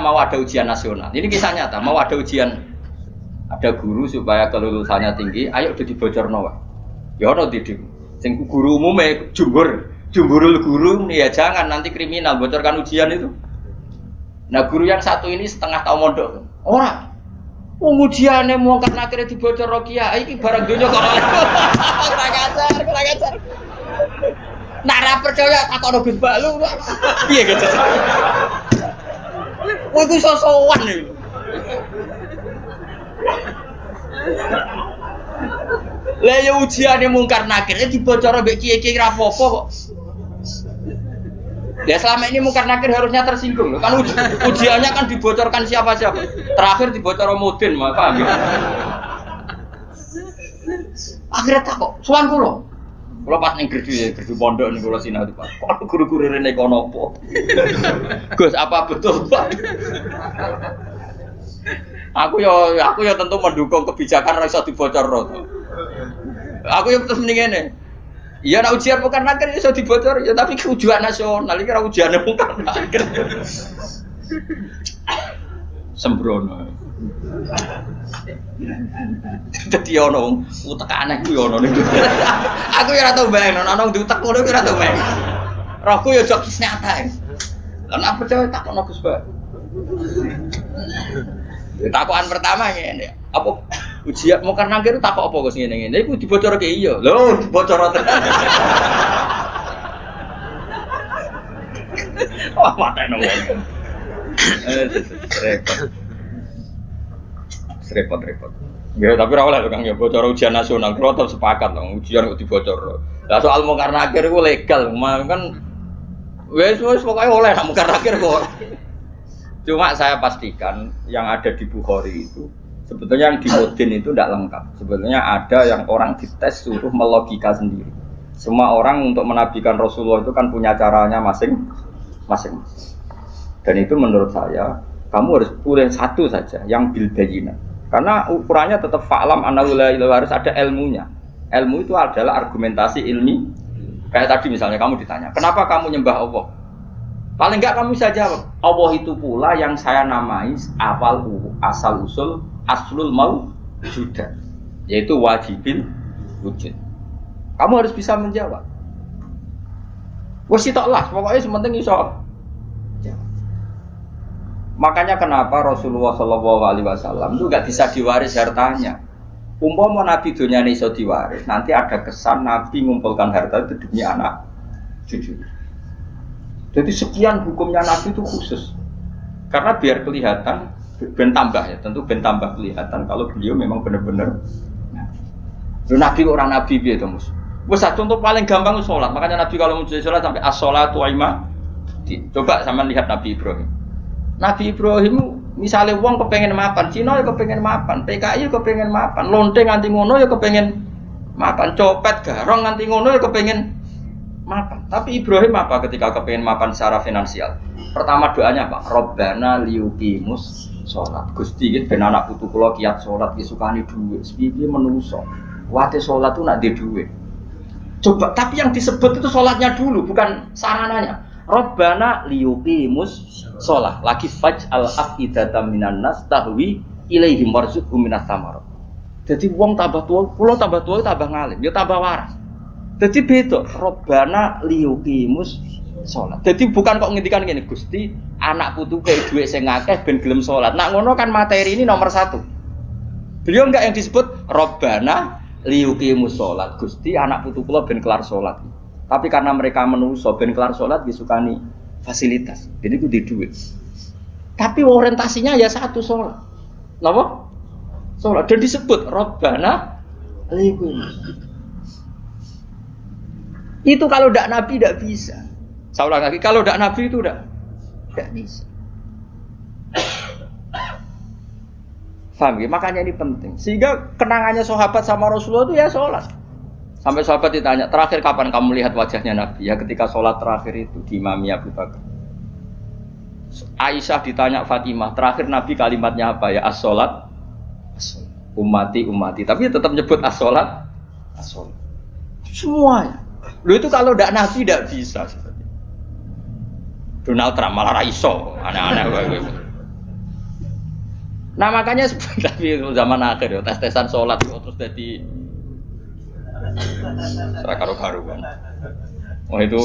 mau ada ujian nasional. Ini kisah nyata, mau ada ujian, ada guru supaya kelulusannya tinggi, ayo udah dibocorno wae. Ya ono didik. Sing guru umumnya jumhurul guru nih ya jangan nanti kriminal bocorkan ujian itu. Nah guru yang satu ini setengah tahun mondok. Ora. Ujiannya mau karena akhirnya dibocor Rokia, iki barang dunia kok. Kurang ajar. Nak ra percaya takon Gus Balu. Piye gitu. Kowe ku sosowan iki. Lah ya ujiane mungkar nakir dibocor mbek kiye-kiye ra apa-apa kok. Ya selama ini mungkar nakir harusnya tersinggung loh. Kan ujiannya kan dibocorkan siapa-siapa. Terakhir dibocor Mudin, paham ya? Akhirnya tak kok, suan kula. Kula pas ning gerdu pondok ning kula sinau Pak. Kok guru-guru rene kono apa? Gus, apa betul, Pak? Aku ya tentu mendukung kebijakan ora iso dibocorno. Aku ya terus mending ngene. Iya, nak ujian bukan nakir iso dibocor ya, tapi ujian nasional iki ora ujiane bukan nakir. Sembrono. Dadi ono utek aneh ku ono ning. Aku ya ora tau bayang ono diutek ngono ki ora tau bayang. Rohku ya jok nyata. Lan apa percaya takon Gus Ba. Takokan pertama ngene. Apa ujian mau karena nakir takok apa Gus ngene-ngene. Iku dibocorke iya. Lho, dibocor tenan. Wah, mateno wong. Repot. Ya, tapi ora oleh Kang ya bocor ujian nasional. Kulo tetep sepakat dong ujian kok dibocor. Lah soal mungkar nakir iku legal, kan wis pokoke oleh mungkar nakir kok. Cuma saya pastikan yang ada di Bukhari itu sebetulnya yang di Mudin itu tidak lengkap. Sebetulnya ada yang orang dites suruh melogika sendiri. Semua orang untuk menabikan Rasulullah itu kan punya caranya masing-masing. Dan itu menurut saya kamu harus pilih satu saja yang bil bayyinah. Karena ukurannya tetap fa'lam annahu la ilaha harus ada ilmunya. Ilmu itu adalah argumentasi ilmi. Kayak tadi misalnya kamu ditanya, "Kenapa kamu nyembah Allah?" Paling enggak kamu bisa jawab, Allah itu pula yang saya namai asal usul aslul mawjudah, yaitu wajibil wujud. Kamu harus bisa menjawab. Wes toklah, pokoknya sementing iso. Makanya kenapa Rasulullah SAW itu enggak bisa diwaris hartanya. Umpama Nabi dunia ini iso diwaris, nanti ada kesan Nabi mengumpulkan harta itu demi anak cucu. Jadi sekian hukumnya Nabi itu khusus. Karena biar kelihatan, ben tambah ya, tentu ben tambah kelihatan kalau beliau memang benar-benar Nabi orang Nabi biar itu mus. Besar contoh paling gampang sholat. Makanya Nabi kalau mau sholat sampai as-sholatu aima. Coba sama lihat Nabi Ibrahim. Nabi Ibrahim misalnya uang kepengen mapan, Cina ya kepengen mapan, PKI ya kepengen mapan, lonteng nganti ngono ya kepengen mapan, copet garong nganti ngono ya kepengen mapan. Tapi Ibrahim apa ketika kepengen mapan secara finansial? Pertama doanya apa? Robbana liyuqimus sholat. Gusti iki ben anak putu kula kiat sholat ki sukani dhuwit. Piye menungso? Wate sholat tuh nak di dhuwit. Coba, tapi yang disebut itu sholatnya dulu, bukan sarananya. Robbana liyuqimus sholat. Lagi faj'al afidatan minan nas tahwi ilaihim warzuqhum minas samarat. Jadi wong tambah tua, kula tambah tua tambah ngalim, ya tambah waras. Jadi beda, Robbana liyuqimus sholat. Jadi bukan kok ngendikan gini, Gusti anak putu kayak duit sing akeh ben gelem sholat. Nak ngono kan materi ini nomor satu. Beliau enggak yang disebut Robbana liyuqimus sholat. Gusti anak putu kula ben kelar sholat. Tapi karena mereka menungso ben kelar sholat disukani fasilitas. Jadi itu di duit. Tapi orientasinya ya satu sholat. Napa? Sholat. Dan disebut Robbana liyuqimus. Itu kalau tidak Nabi tidak bisa. Saya ulang lagi, kalau tidak Nabi itu tidak bisa. Paham ya? Makanya ini penting. Sehingga kenangannya sahabat sama Rasulullah itu ya sholat. Sampai sahabat ditanya, terakhir kapan kamu lihat wajahnya Nabi? Ya ketika sholat terakhir itu di Imami Abu Bakar. Aisyah ditanya Fatimah, terakhir Nabi kalimatnya apa ya? As-sholat, ummati. Tapi tetap nyebut as-sholat. Semuanya. Lu itu kalau tidak Nabi tidak bisa. Donald Trump malah raiso, aneh-aneh. Nah makanya tapi zaman akhir ya tes-tesan sholat terus jadi karu-karu kan. Oh itu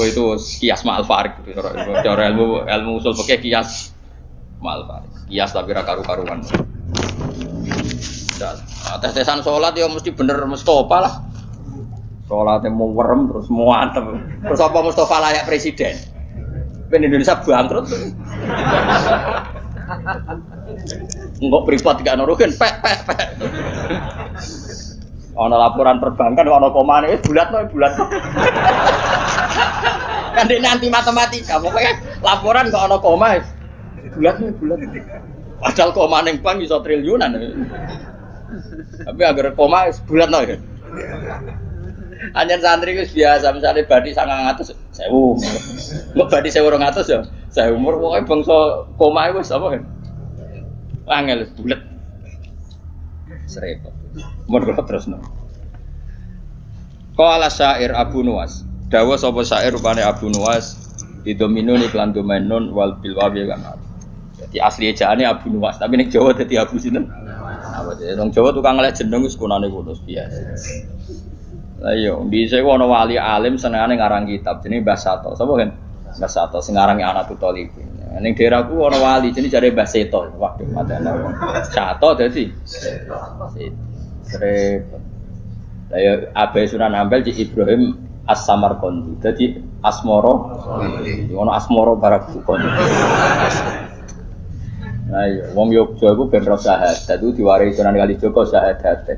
kias ma'al farik gitu. Cara ilmu usul pakai kias ma'al farik. Kias tapi karu-karuan. Tes-tesan sholat ya mesti bener Mustafa lah. Sholatnya mau werem terus mau antem. Terus apa Mustafa layak presiden? Ben Indonesia bangkrut. Enggak privat gak nuruhin, pek. Ana laporan perbankan ana komane bulat. Kan dene anti matematika, pokoknya laporan kok ana koma. Bulat. Padahal koma ning bank iso triliunan. Tapi agar koma bulat no ya. Anjen santri wis biasa, misale badi 900 1000. Mbok badi 1200 ya. Saya umur pokoknya bangsa koma wis apa kan. Angel bulat. Serepot. Mun terusno. Qala syair Abu Nuwas. Dawa sapa syair rupane Abu Nuwas didominun iklan domenun wal bil wawi kan. Jadi asli ejaane Abu Nuwas, tapi ning Jawa dadi Abu sinten? Apa dene wong Jawa tukang ngelek jeneng wis kunane kuno biasa. Lah iya, dhisik ana wali alim senengane ngarang kitab jenenge Mbah Sato. Sapa kan? Mbah Sato sing ngarangi Anatul Talibin. Ning daerahku ana wali jenenge jare Mbah Seto. Waduh, madane. Sato dadi Serepot. Lah ya Abai Sunan Ampel di Ibrahim As-Samarqandi. Dadi Asmoro. Ono Asmoro Barakukon. Nah iya, wong Yogya iku ben ro syahadat. Dadi diwarisi Sunan Kalijaga syahadat.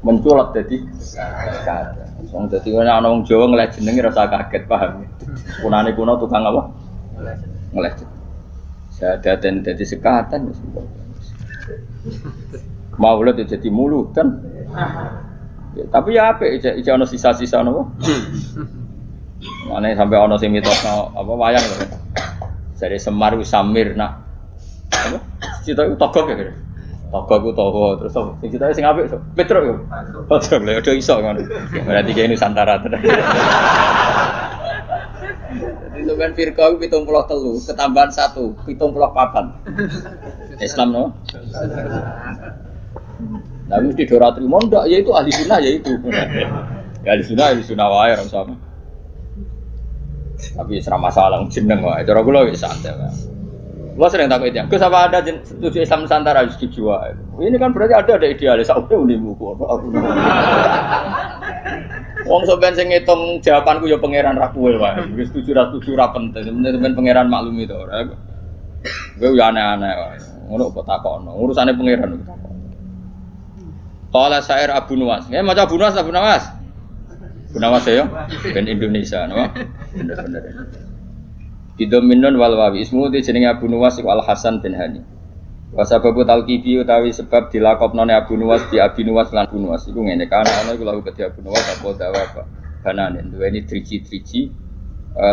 Menculot dadi syahadat. Wong dadi ana wong Jawa ngeleh jenenge rasa kaget, paham. Kunane kuno tukang apa? Ngeleh. Syahadaten dadi sekatan wis. Maulid jadi mulutan. Ya, tapi ya apik iki ana sisa-sisa napa? Mane sampai ana sing mitosno apa wayang lho. Jare Semar wis Samir nak apa? Cita iku togok ya. Togok ku togo terus sing cita sing apik so. Petro yo. Togok lho udah iso ngono. Berarti kene Nusantara tenan. Jadi sampean firqah 73 ketambahan 1 74. Islam no. Nah, mesti dora trimo ndak ya itu ahli sunnah ya itu. Ya ahli sunnah wae ora sama. Tapi ora masalah jeneng wae. Cara kula wis santai wae. Kula sering takut itu. Gus apa ada setuju Islam Nusantara harus setuju wae. Ini kan berarti ada idealis sak unimu kok. Wong sampean sing ngitung jawabanku ya pangeran ra kowe wae. Wis setuju ra penting. Sampeyan pangeran maklumi to ora. Kowe yo aneh-aneh wae. Ngono kok takokno. Urusane pangeran kok takok. Qala syair Abu Nuwas. Nggih maca Abu Nuwas, Abu Nuwas. Abu Nuwas ya, ben Indonesia napa? Bener-bener. Didominun wal wawi ismu te jenenge Abu Nuwas iku Al Hasan bin Hani. Wa sababu talqibi utawi sebab dilakopnone Abu Nuwas di Abi Nuwas lan Abu Nuwas iku ngene kan ana iku lahu kedhi Abu Nuwas apa dawa apa. Banane duweni driji-driji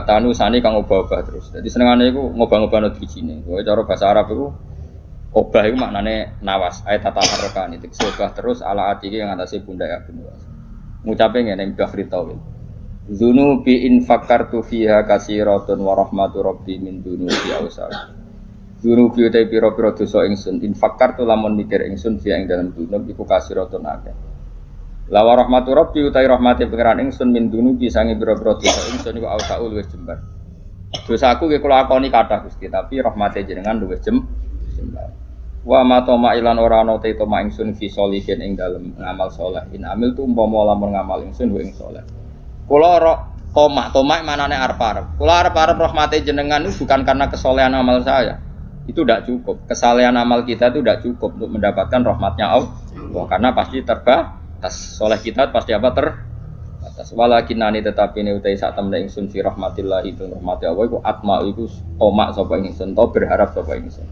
tanu sane kang obah-obah terus. Dadi senengane iku ngobah-ngobahno drijine. Kowe cara bahasa Arab iku obah itu maknanya nawas, ayat tata harrokan itu obah terus ala ati yang atasnya bunda ya Nuwas. Ngucapin yang Bahri Tawil. Zunubi infakartu fiha kasiratun wa rahmatu rabbi min dunubi awsal. Zunubi utai piro-piro dosa ingsun infakartu lamun mikir ingsun fiha ing dalam dunub iku kasiratun akeh. Lawa rahmatu rabbi utai rahmati pengeran ingsun min dunubi sangi piro-piro dosa ingsun iku awsal luwih jembar. Dosaku nggih kula akoni kathah Gusti, tapi rahmate jenengan luwih jembar. Wa ma toma ilan ora ana te toma ingsun fi sholihin ing dalem ngamal saleh. In amil tu umpama lamun ngamal ingsun ing saleh. Kula toma manane arep-arep. Kula arep-arep rahmate jenengan itu bukan karena kesolehan amal saya. Itu tidak cukup. Kesalehan amal kita itu tidak cukup untuk mendapatkan rahmatnya Allah. Karena pasti terbatas. Soleh kita pasti apa terbatas. Walakinani tetapi ini utai saat temen ingsun fi rahmatillah itu rahmati Allah iku atma iku toma sapa ingsun to berharap sapa ingsun.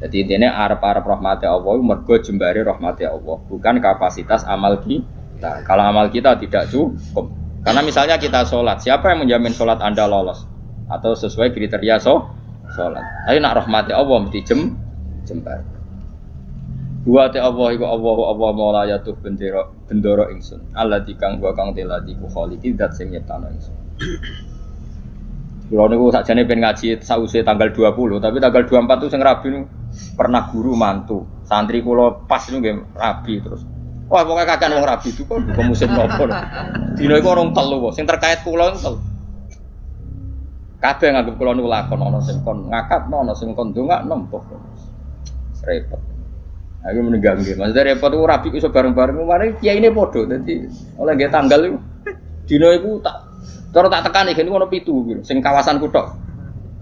Jadi intinya arep-arep rahmati Allah mergo jembare rahmati Allah, bukan kapasitas amal kita. Kalau amal kita tidak cukup. Karena misalnya kita sholat, siapa yang menjamin sholat Anda lolos atau sesuai kriteria sholat? Tapi nak rahmati Allah mesti jembar. Dua te Allah iku Allah maula yatuh bendoro ingsun. Allah dikang wa kang telati ku khaliqi zat sing nyiptano ingsun. Kulo niku sakjane ben ngaji sause tanggal 20, tapi tanggal 24 itu sing rabi niku pernah guru mantu, santri kula pas niku nggih rabi terus. Wah, pokoke kakean wong rabi itu kok musim nopo. Dina iku orang telu sing terkait kula telu. Kabeh nganggep kula niku lakon ana sing kon ngakatno, ana sing kon ndongakno mbok. Repot. Aku meninggal nggih. Maksudnya repot ku rabi iso bareng-bareng mari kiyaine padha. Dadi oleh nggih tanggal iku dina iku tak cara tak tekani gene ono 7 gitu. Sing kawasanku tok.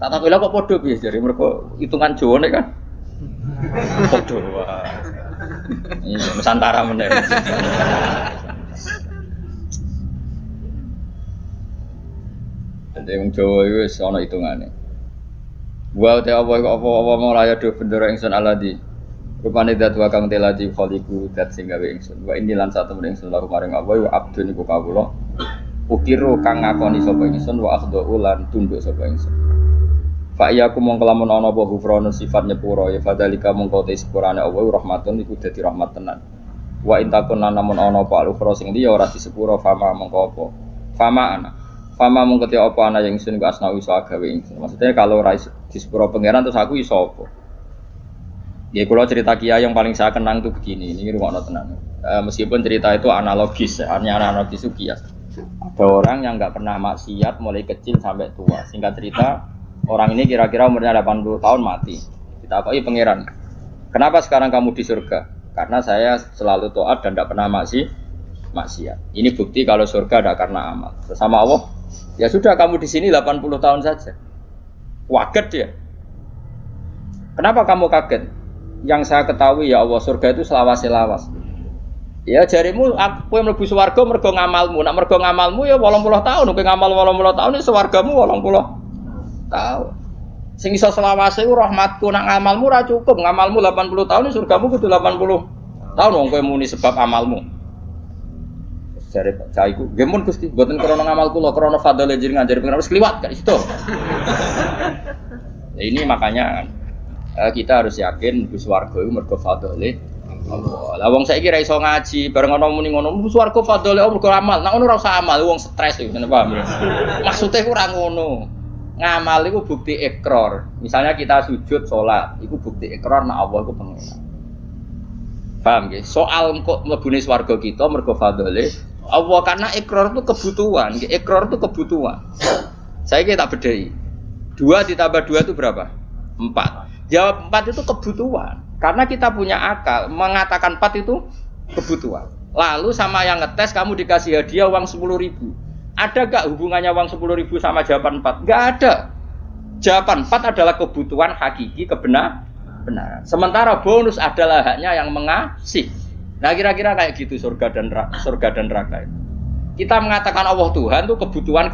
Tak takoki lha kok padha piye jare mergo hitungan Jawa nek kan. Padha wae. Iya, Nusantara meneh. Dadi wong Jawa iku wis ana hitungane. Wa ta apa mau raya do bendera ingsun aladi. Rupane dat wa kang teladi khaliqu dat sing gawe ingsun. Wa ini lan satu ingsun laku maring apa wa abdun iku kawula. Ukiru kang ngakoni sapa ingsun wa akhdhu lan tunduk sapa ingsun. Fa iya aku mongko lamun ana apa gufrana sifat nyepura ya fadalika mongko te sepurane Allah rahmatun iku dadi rahmat tenan. Wa intakun lan namun ana apa al-ukhra sing liya ora disepura fama mongko apa. Fama mongko te apa ana yang ingsun ku asna iso gawe ingsun. Maksudnya kalau ora disepura pangeran terus aku iso apa? Ya kalau cerita kiai yang paling saya kenang itu begini, ini rumah tenang. Meskipun cerita itu analogis, hanya analogis itu kias. Ada orang yang nggak pernah maksiat mulai kecil sampai tua. Singkat cerita, orang ini kira-kira umurnya 80 tahun mati. Kita apa? Pangeran. Kenapa sekarang kamu di surga? Karena saya selalu taat dan tidak pernah maksiat. Ini bukti kalau surga ada karena amal. Bersama Allah, ya sudah kamu di sini 80 tahun saja. Waget dia. Kenapa kamu kaget? Yang saya ketahui ya Allah surga itu selawas-selawas. Ya jarimu aku yang mlebu swarga mergo ngamalmu. Nek mergo ngamalmu ya 80 tahun, kowe ngamal 80 tahun ya swargamu 80 tahun. Sing iso selawase ku rahmatku, nek ngamalmu ora cukup, ngamalmu 80 tahun ya surgamu kudu 80 tahun wong kowe muni sebab amalmu. Jare caiku, nggih mun Gusti, mboten krana ngamal kula, krana fadhole jenengan jare pengen wis kliwat gak situ. Ya ini makanya kita harus yakin bus warga itu mergo fadhole Allah. Lah wong saiki ra iso ngaji, bareng ana muni ngono, bus warga fadhole Allah mergo amal. Nek ngono ora usah amal, wong stres iki, paham ya? Maksude ku ora ngono. Ngamal iku bukti ikrar. Misalnya kita sujud salat, iku bukti ikrar nek Allah iku pengen. Paham nggih? Soal kok mlebune swarga kita mergo fadhole Allah karena ikrar itu kebutuhan, ikrar itu kebutuhan. Saya tak bedai. 2 ditambah 2 itu berapa? 4. Jawab 4 itu kebutuhan. Karena kita punya akal, mengatakan 4 itu kebutuhan. Lalu sama yang ngetes kamu dikasih hadiah uang 10.000. Ada gak hubungannya uang 10.000 sama jawaban 4? Gak ada. Jawaban 4 adalah kebutuhan hakiki kebenaran. Sementara bonus adalah haknya yang mengasih. Nah kira-kira kayak gitu surga dan neraka itu. Kita mengatakan Allah Tuhan itu kebutuhan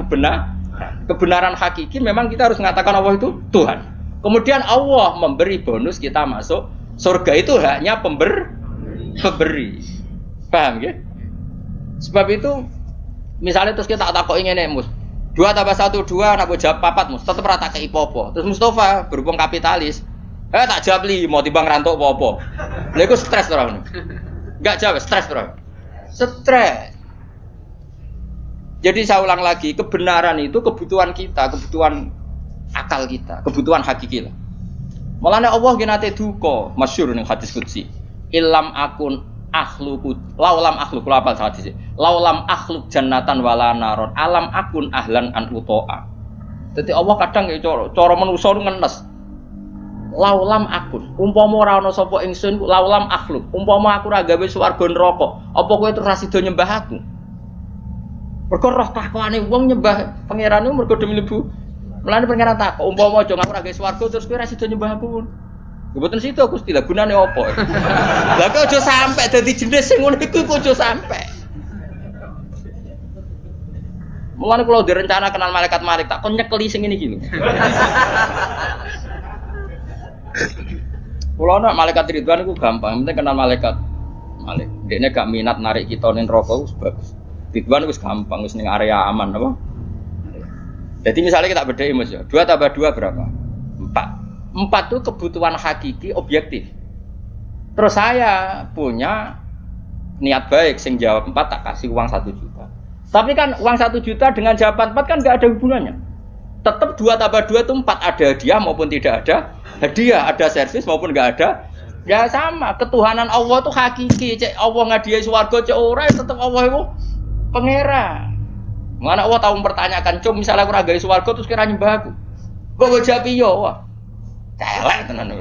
kebenaran hakiki. Memang kita harus mengatakan Allah itu Tuhan. Kemudian Allah memberi bonus kita masuk surga itu haknya pemberi. Paham ya? Sebab itu misalnya terus kita takok ngene Mus. 2 tambah 1 2 nek jawab 4 Mus, tetep ora tak kei apa-apa. Terus Mustafa berhubung kapitalis, tak jawab 5 timbang rantuk apa-apa. Lha iku stres ora ngono. Enggak jawab stres ora. Stres. Jadi saya ulang lagi, kebenaran itu kebutuhan kita, kebutuhan akal kita, kebutuhan hakiki lah. Mulane Allah ki nate duka, masyhur ning hadis qudsi. Illam akun akhluqu laulam akhluq kula apal hadis. Laulam akhluq jannatan wala naron alam akun ahlan an utoa. Dadi Allah kadang ya cara manusa ngenes. Laulam akun, umpama ora ana sapa ingsun laulam akhluq, umpama aku ora gawe swarga neraka, apa kowe terus ra sida nyembah aku? Mergo roh takwane wong nyembah pangerane mergo demi mlebu. Mulane pangeran tak umpama aja aku ora gawe swarga terus kowe ra sida nyembah aku. Mboten sida Gusti, lha gunane apa? Lah kok aja sampe dadi jenis sing ngono iku kok aja sampe. Mulane kula direncana kenal malaikat tak kon nyekeli sing ngene iki lho. Kula nek malaikat Ridwan iku gampang, penting kenal malaikat. Dekne gak minat narik kita ning neraka wis bagus. Ridwan wis gampang, wis ning area aman apa? Jadi misalnya kita bedai Mas ya, 2 tambah 2 berapa? 4. 4 itu kebutuhan hakiki objektif. Terus saya punya niat baik, sing jawab 4 tak kasih uang 1 juta. Tapi kan uang 1 juta dengan jawaban 4 kan nggak ada hubungannya. Tetap 2 tambah 2 itu 4, ada hadiah maupun tidak ada hadiah, ada servis maupun enggak ada. Ya sama, ketuhanan Allah itu hakiki. Cek Allah ngadiai swarga cek ora tetap Allah itu pangeran. Mana Allah tahu mempertanyakan, "Cum, misalnya aku ra gawe swarga terus kira nyembah aku." Kok gue jawab iya, wah. Celek tenan.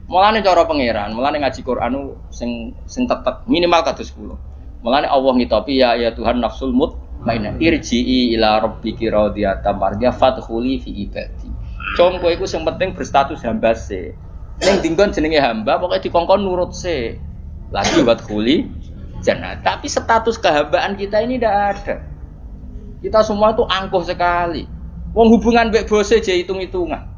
Mulane cara pangeran, mulane ngaji Quran sing tetep minimal kados 10. Mulane Allah ngitopi ya Tuhan nafsul mutmainnah irji'i ila rabbiki radiyatan mardiyah fadkhuli fi ibadi. Cung kowe iku sing penting berstatus hamba se. Ning dinggon jenenge hamba pokoke dikongkon nurut se. Lagi wadkhuli jannah. Tapi status kehambaan kita ini tidak ada. Kita semua itu angkuh sekali. Wong hubungan mbek bose je hitung-hitungan.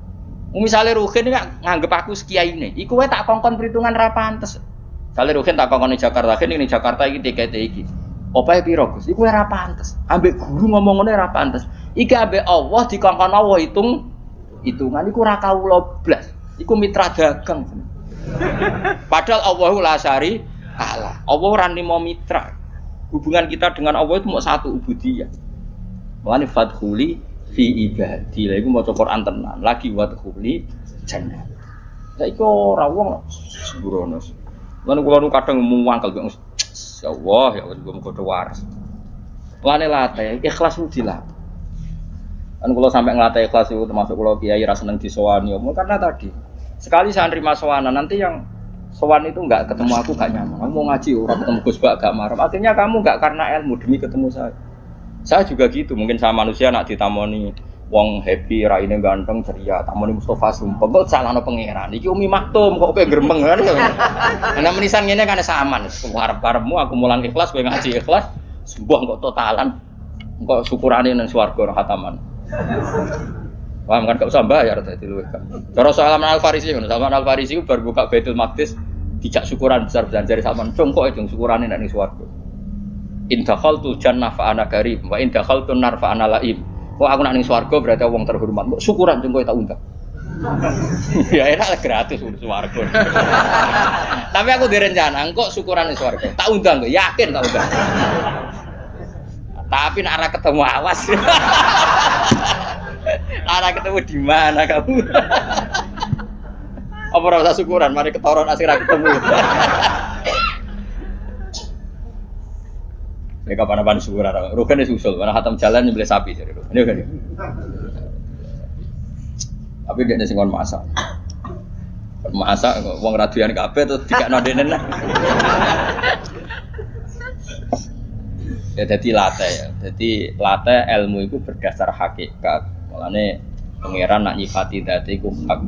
Misalnya Ruhin nganggep aku sekiyaine, iku wae tak kongkon perhitungan ra pantes. Misale Ruhin tak kongkon ning Jakarta, ning Jakarta iki TKT iki. Opae piro Gus? Iku ora pantes. Ambek guru ngomong ngene ora pantes. Iki ambek Allah dikongkon Allah hitungan iku ora kawula blas. Iku mitra dagang. Padahal Allahu la syari Allah. Allah ora nimo mitra. Hubungan kita dengan Allah itu mau satu ubudiyah. Mulane fadkhuli fi ibadi. Lha iku maca Quran tenan. Lagi wadkhuli jannah. Saiki ora wong sembrono. Lan kula nu kadang muangkel kok ya Allah ya Allah muga waras. Mulane latih ikhlas ku dilatih. Kan kula sampai nglatih ikhlas itu termasuk kula kiai ra seneng disowani omong karena tadi sekali saya nerima sowanan nanti yang sowan itu enggak ketemu aku gak nyaman. Kamu mau ngaji ora ketemu Gus Bak gak marah. Akhirnya kamu enggak karena ilmu demi ketemu saya. Saya juga gitu, mungkin sama manusia nak ditamoni wong happy, raine ganteng, ceria, tamoni Mustafa Sumpah, kok salahno pangeran. Iki Umi Maktum kok kowe gremeng kan. Ana menisan ngene kan saman. Arep-arepmu aku mulang ikhlas, kowe ngaji ikhlas, sumpah kok totalan. Kok syukurane nang swarga rahataman. Paham kan gak usah bayar dadi luwih kan. Cara Salman Al-Farisi ngono, Salman Al-Farisi bar buka Baitul Maqdis dijak syukuran besar-besaran jare Salman, "Cung kok ejung syukurane nang swarga." In dakhaltul jannah fa ana karim wa in dakhaltun nar fa ana laim. Kok aku nak ning swarga berarti wong terhormat. Kok syukuran cung kowe tak undang. Ya enak gratis swarga. Tapi aku direncana engko syukuran ning swarga. Tak undang kok, yakin tak undang. Tapi nak ora ketemu awas. Ora ketemu di mana kamu? Apa ora usah syukuran, mari ketoron asik ra ketemu. Ya kapan-kapan syukur ada. Rugen wis usul, ana khatam jalan nyembelih sapi jare Rugen. Ini kan. Tapi dia sing kon masak. Masak wong raduyan kabeh terus dikakno denen. Ya dadi latih ya. Dadi latih ilmu itu berdasar hakikat. Mulane pangeran nak nyifati dadi iku hak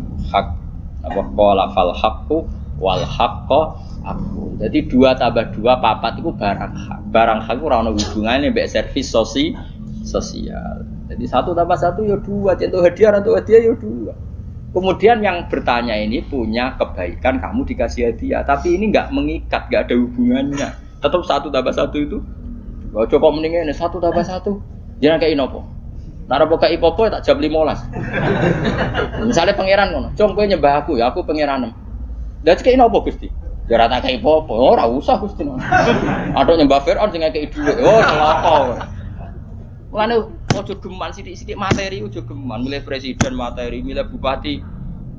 apa qala fal haqqu wal haqqo aku. Jadi 2 tambah 2 4 itu barang hak. Barang hak ora ono hubungane mbek servis sosial. Jadi 1 tambah 1 ya 2, contoh hadiah atau hadiah ya 2. Kemudian yang bertanya ini punya kebaikan kamu dikasih hadiah, tapi ini enggak mengikat, enggak ada hubungannya. Tetap 1 tambah 1 itu. Kalau coba mendingin 1 tambah 1. Jangan kayak inopo. Nara boga ipopo tak jam 15. Misalnya pangeran ngono, "Cung kowe nyembah aku ya, aku pangeran." Lah cek inopo Gusti? Ya ora tak kei apa-apa, ora usah Gusti. Atok nyembah Firaun sing ngekeki dhuwit. Oh, celaka. Mulane ojo geman sithik-sithik materi, ojo geman milih presiden materi, milih bupati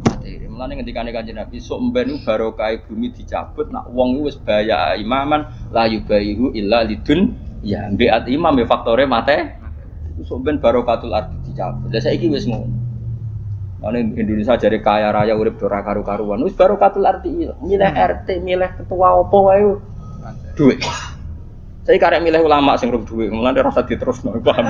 materi. Mulane ngendikane Kanjeng Nabi, sok mben barokah bumi dicabut, nak wong wis baya imaman la yubaihu illa lidun ya mbiat imam ya faktore mate. Sok mben barokatul ardi dicabut. Lah saiki wis ngono. Mane Indonesia jare kaya raya urip ora karu-karuan. Wis barokatul arti milih RT, milih ketua opo wae duit. Saiki karek milih ulama sing rung duit, mulane rasa diterusno, paham.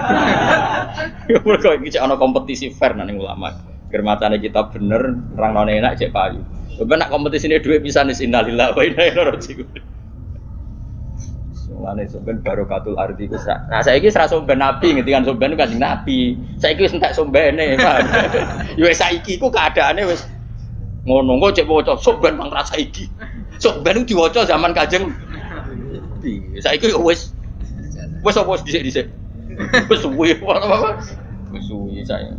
Ya mergo iki ana kompetisi fair nang ulama. Germatane kita bener, nerangno enak cek payu. Ben nak kompetisine duit pisan wis innalillahi wa inna ilaihi raji'un. Mulane sampeyan barokatul ardi ku sak. Nah saiki ora somben nabi ngendikan somben Kanjeng Nabi. Saiki wis entek sombene, paham. Ya wis saiki ku keadaane wis ngono kok cek waca somben mang rasa iki. Somben ku diwaca zaman Kanjeng Nabi. Saiki yo wis apa dhisik-dhisik. Wis suwe apa? Wis suwe saya.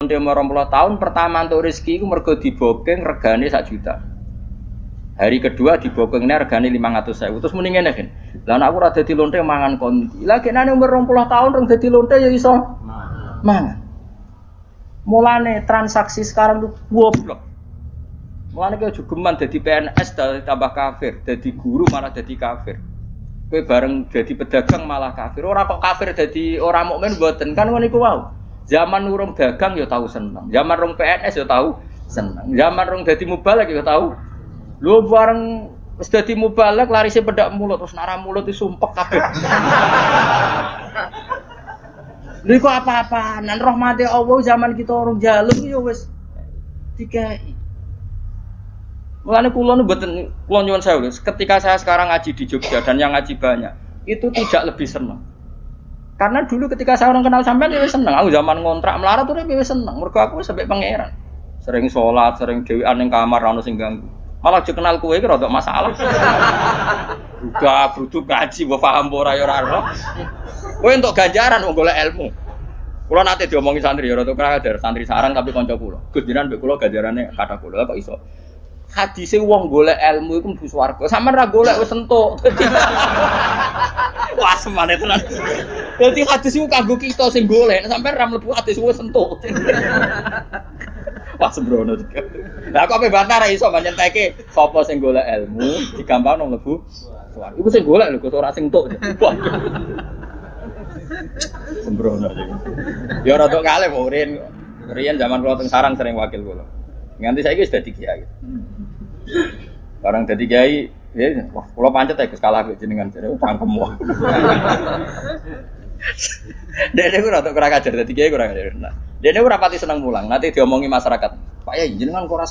Dia umur 20 tahun pertama untuk rezeki itu mergo dibokeng regane 1 juta. Hari kedua dibokengnya regane 500.000. Terus muni ngene kan. Lah nek aku ora dadi lonte mangan kon. Lah kenane umur 20 tahun rong dadi lonte ya iso mangan. Mulane transaksi sekarang tuh goblok. Mulane kowe jugeman dadi PNS tambah kafir, dadi guru malah dadi kafir. Kowe bareng dadi pedagang malah kafir. Ora kok kafir dadi ora mukmin mboten kan ngono iku wae. Zaman urung dagang ya tahu seneng. Zaman rong PNS ya tahu seneng. Zaman rong dadi mubalek ya tahu. Lho bareng wis dadi mubalek larise pedak mulut terus nara mulut disumpek kabeh. Lha kok apa-apaan? Rahmate Allah zaman kita orang jaluk ya wis dikai. Mulane kula nu mboten kula nyuwun sewu ketika saya sekarang ngaji di Jogja dan yang ngaji banyak, itu tidak lebih seneng. Karena dulu ketika saya orang kenal sampean ya seneng. Aku zaman ngontrak melarat tuh ya seneng. Mergo aku sampai pangeran. Sering sholat, sering dhewean ning kamar ana sing ganggu. Malah aja kenal kowe iki rada masalah. Udah brudu ngaji mbok paham ora ya ora. Kowe entuk ganjaran wong golek ilmu. Kula nate diomongi santri ya rada kader, santri sarang tapi kanca kula. Gus jenengan mbek kula ganjarane kathah kula kok iso. Hadise wong golek ilmu iku mlebu swarga. Sampeyan ra golek wis entuk. Wah semane tenan. Dadi hadis iku kanggo kita sing golek, sampeyan ra mlebu hadis wis entuk. Wah sembrono. Lah kok bantah ra iso nyenteke sapa sing golek ilmu digampangno mlebu swarga. Iku sing golek lho kok ora sing entuk. Sembrono iki. Ya rada kalih kok riyen zaman kula teng sarang sering wakil kula. Nganti saiki wis dadi kiai. Barang dadi kiai, ya wah kula pancet ya Gus kalah jenengan jare pangkem wae. Dene ora tok ora kajar dadi kiai ora kajar. Nah, dene ora pati seneng mulang. Nanti diomongi masyarakat. Pak Yai jenengan kok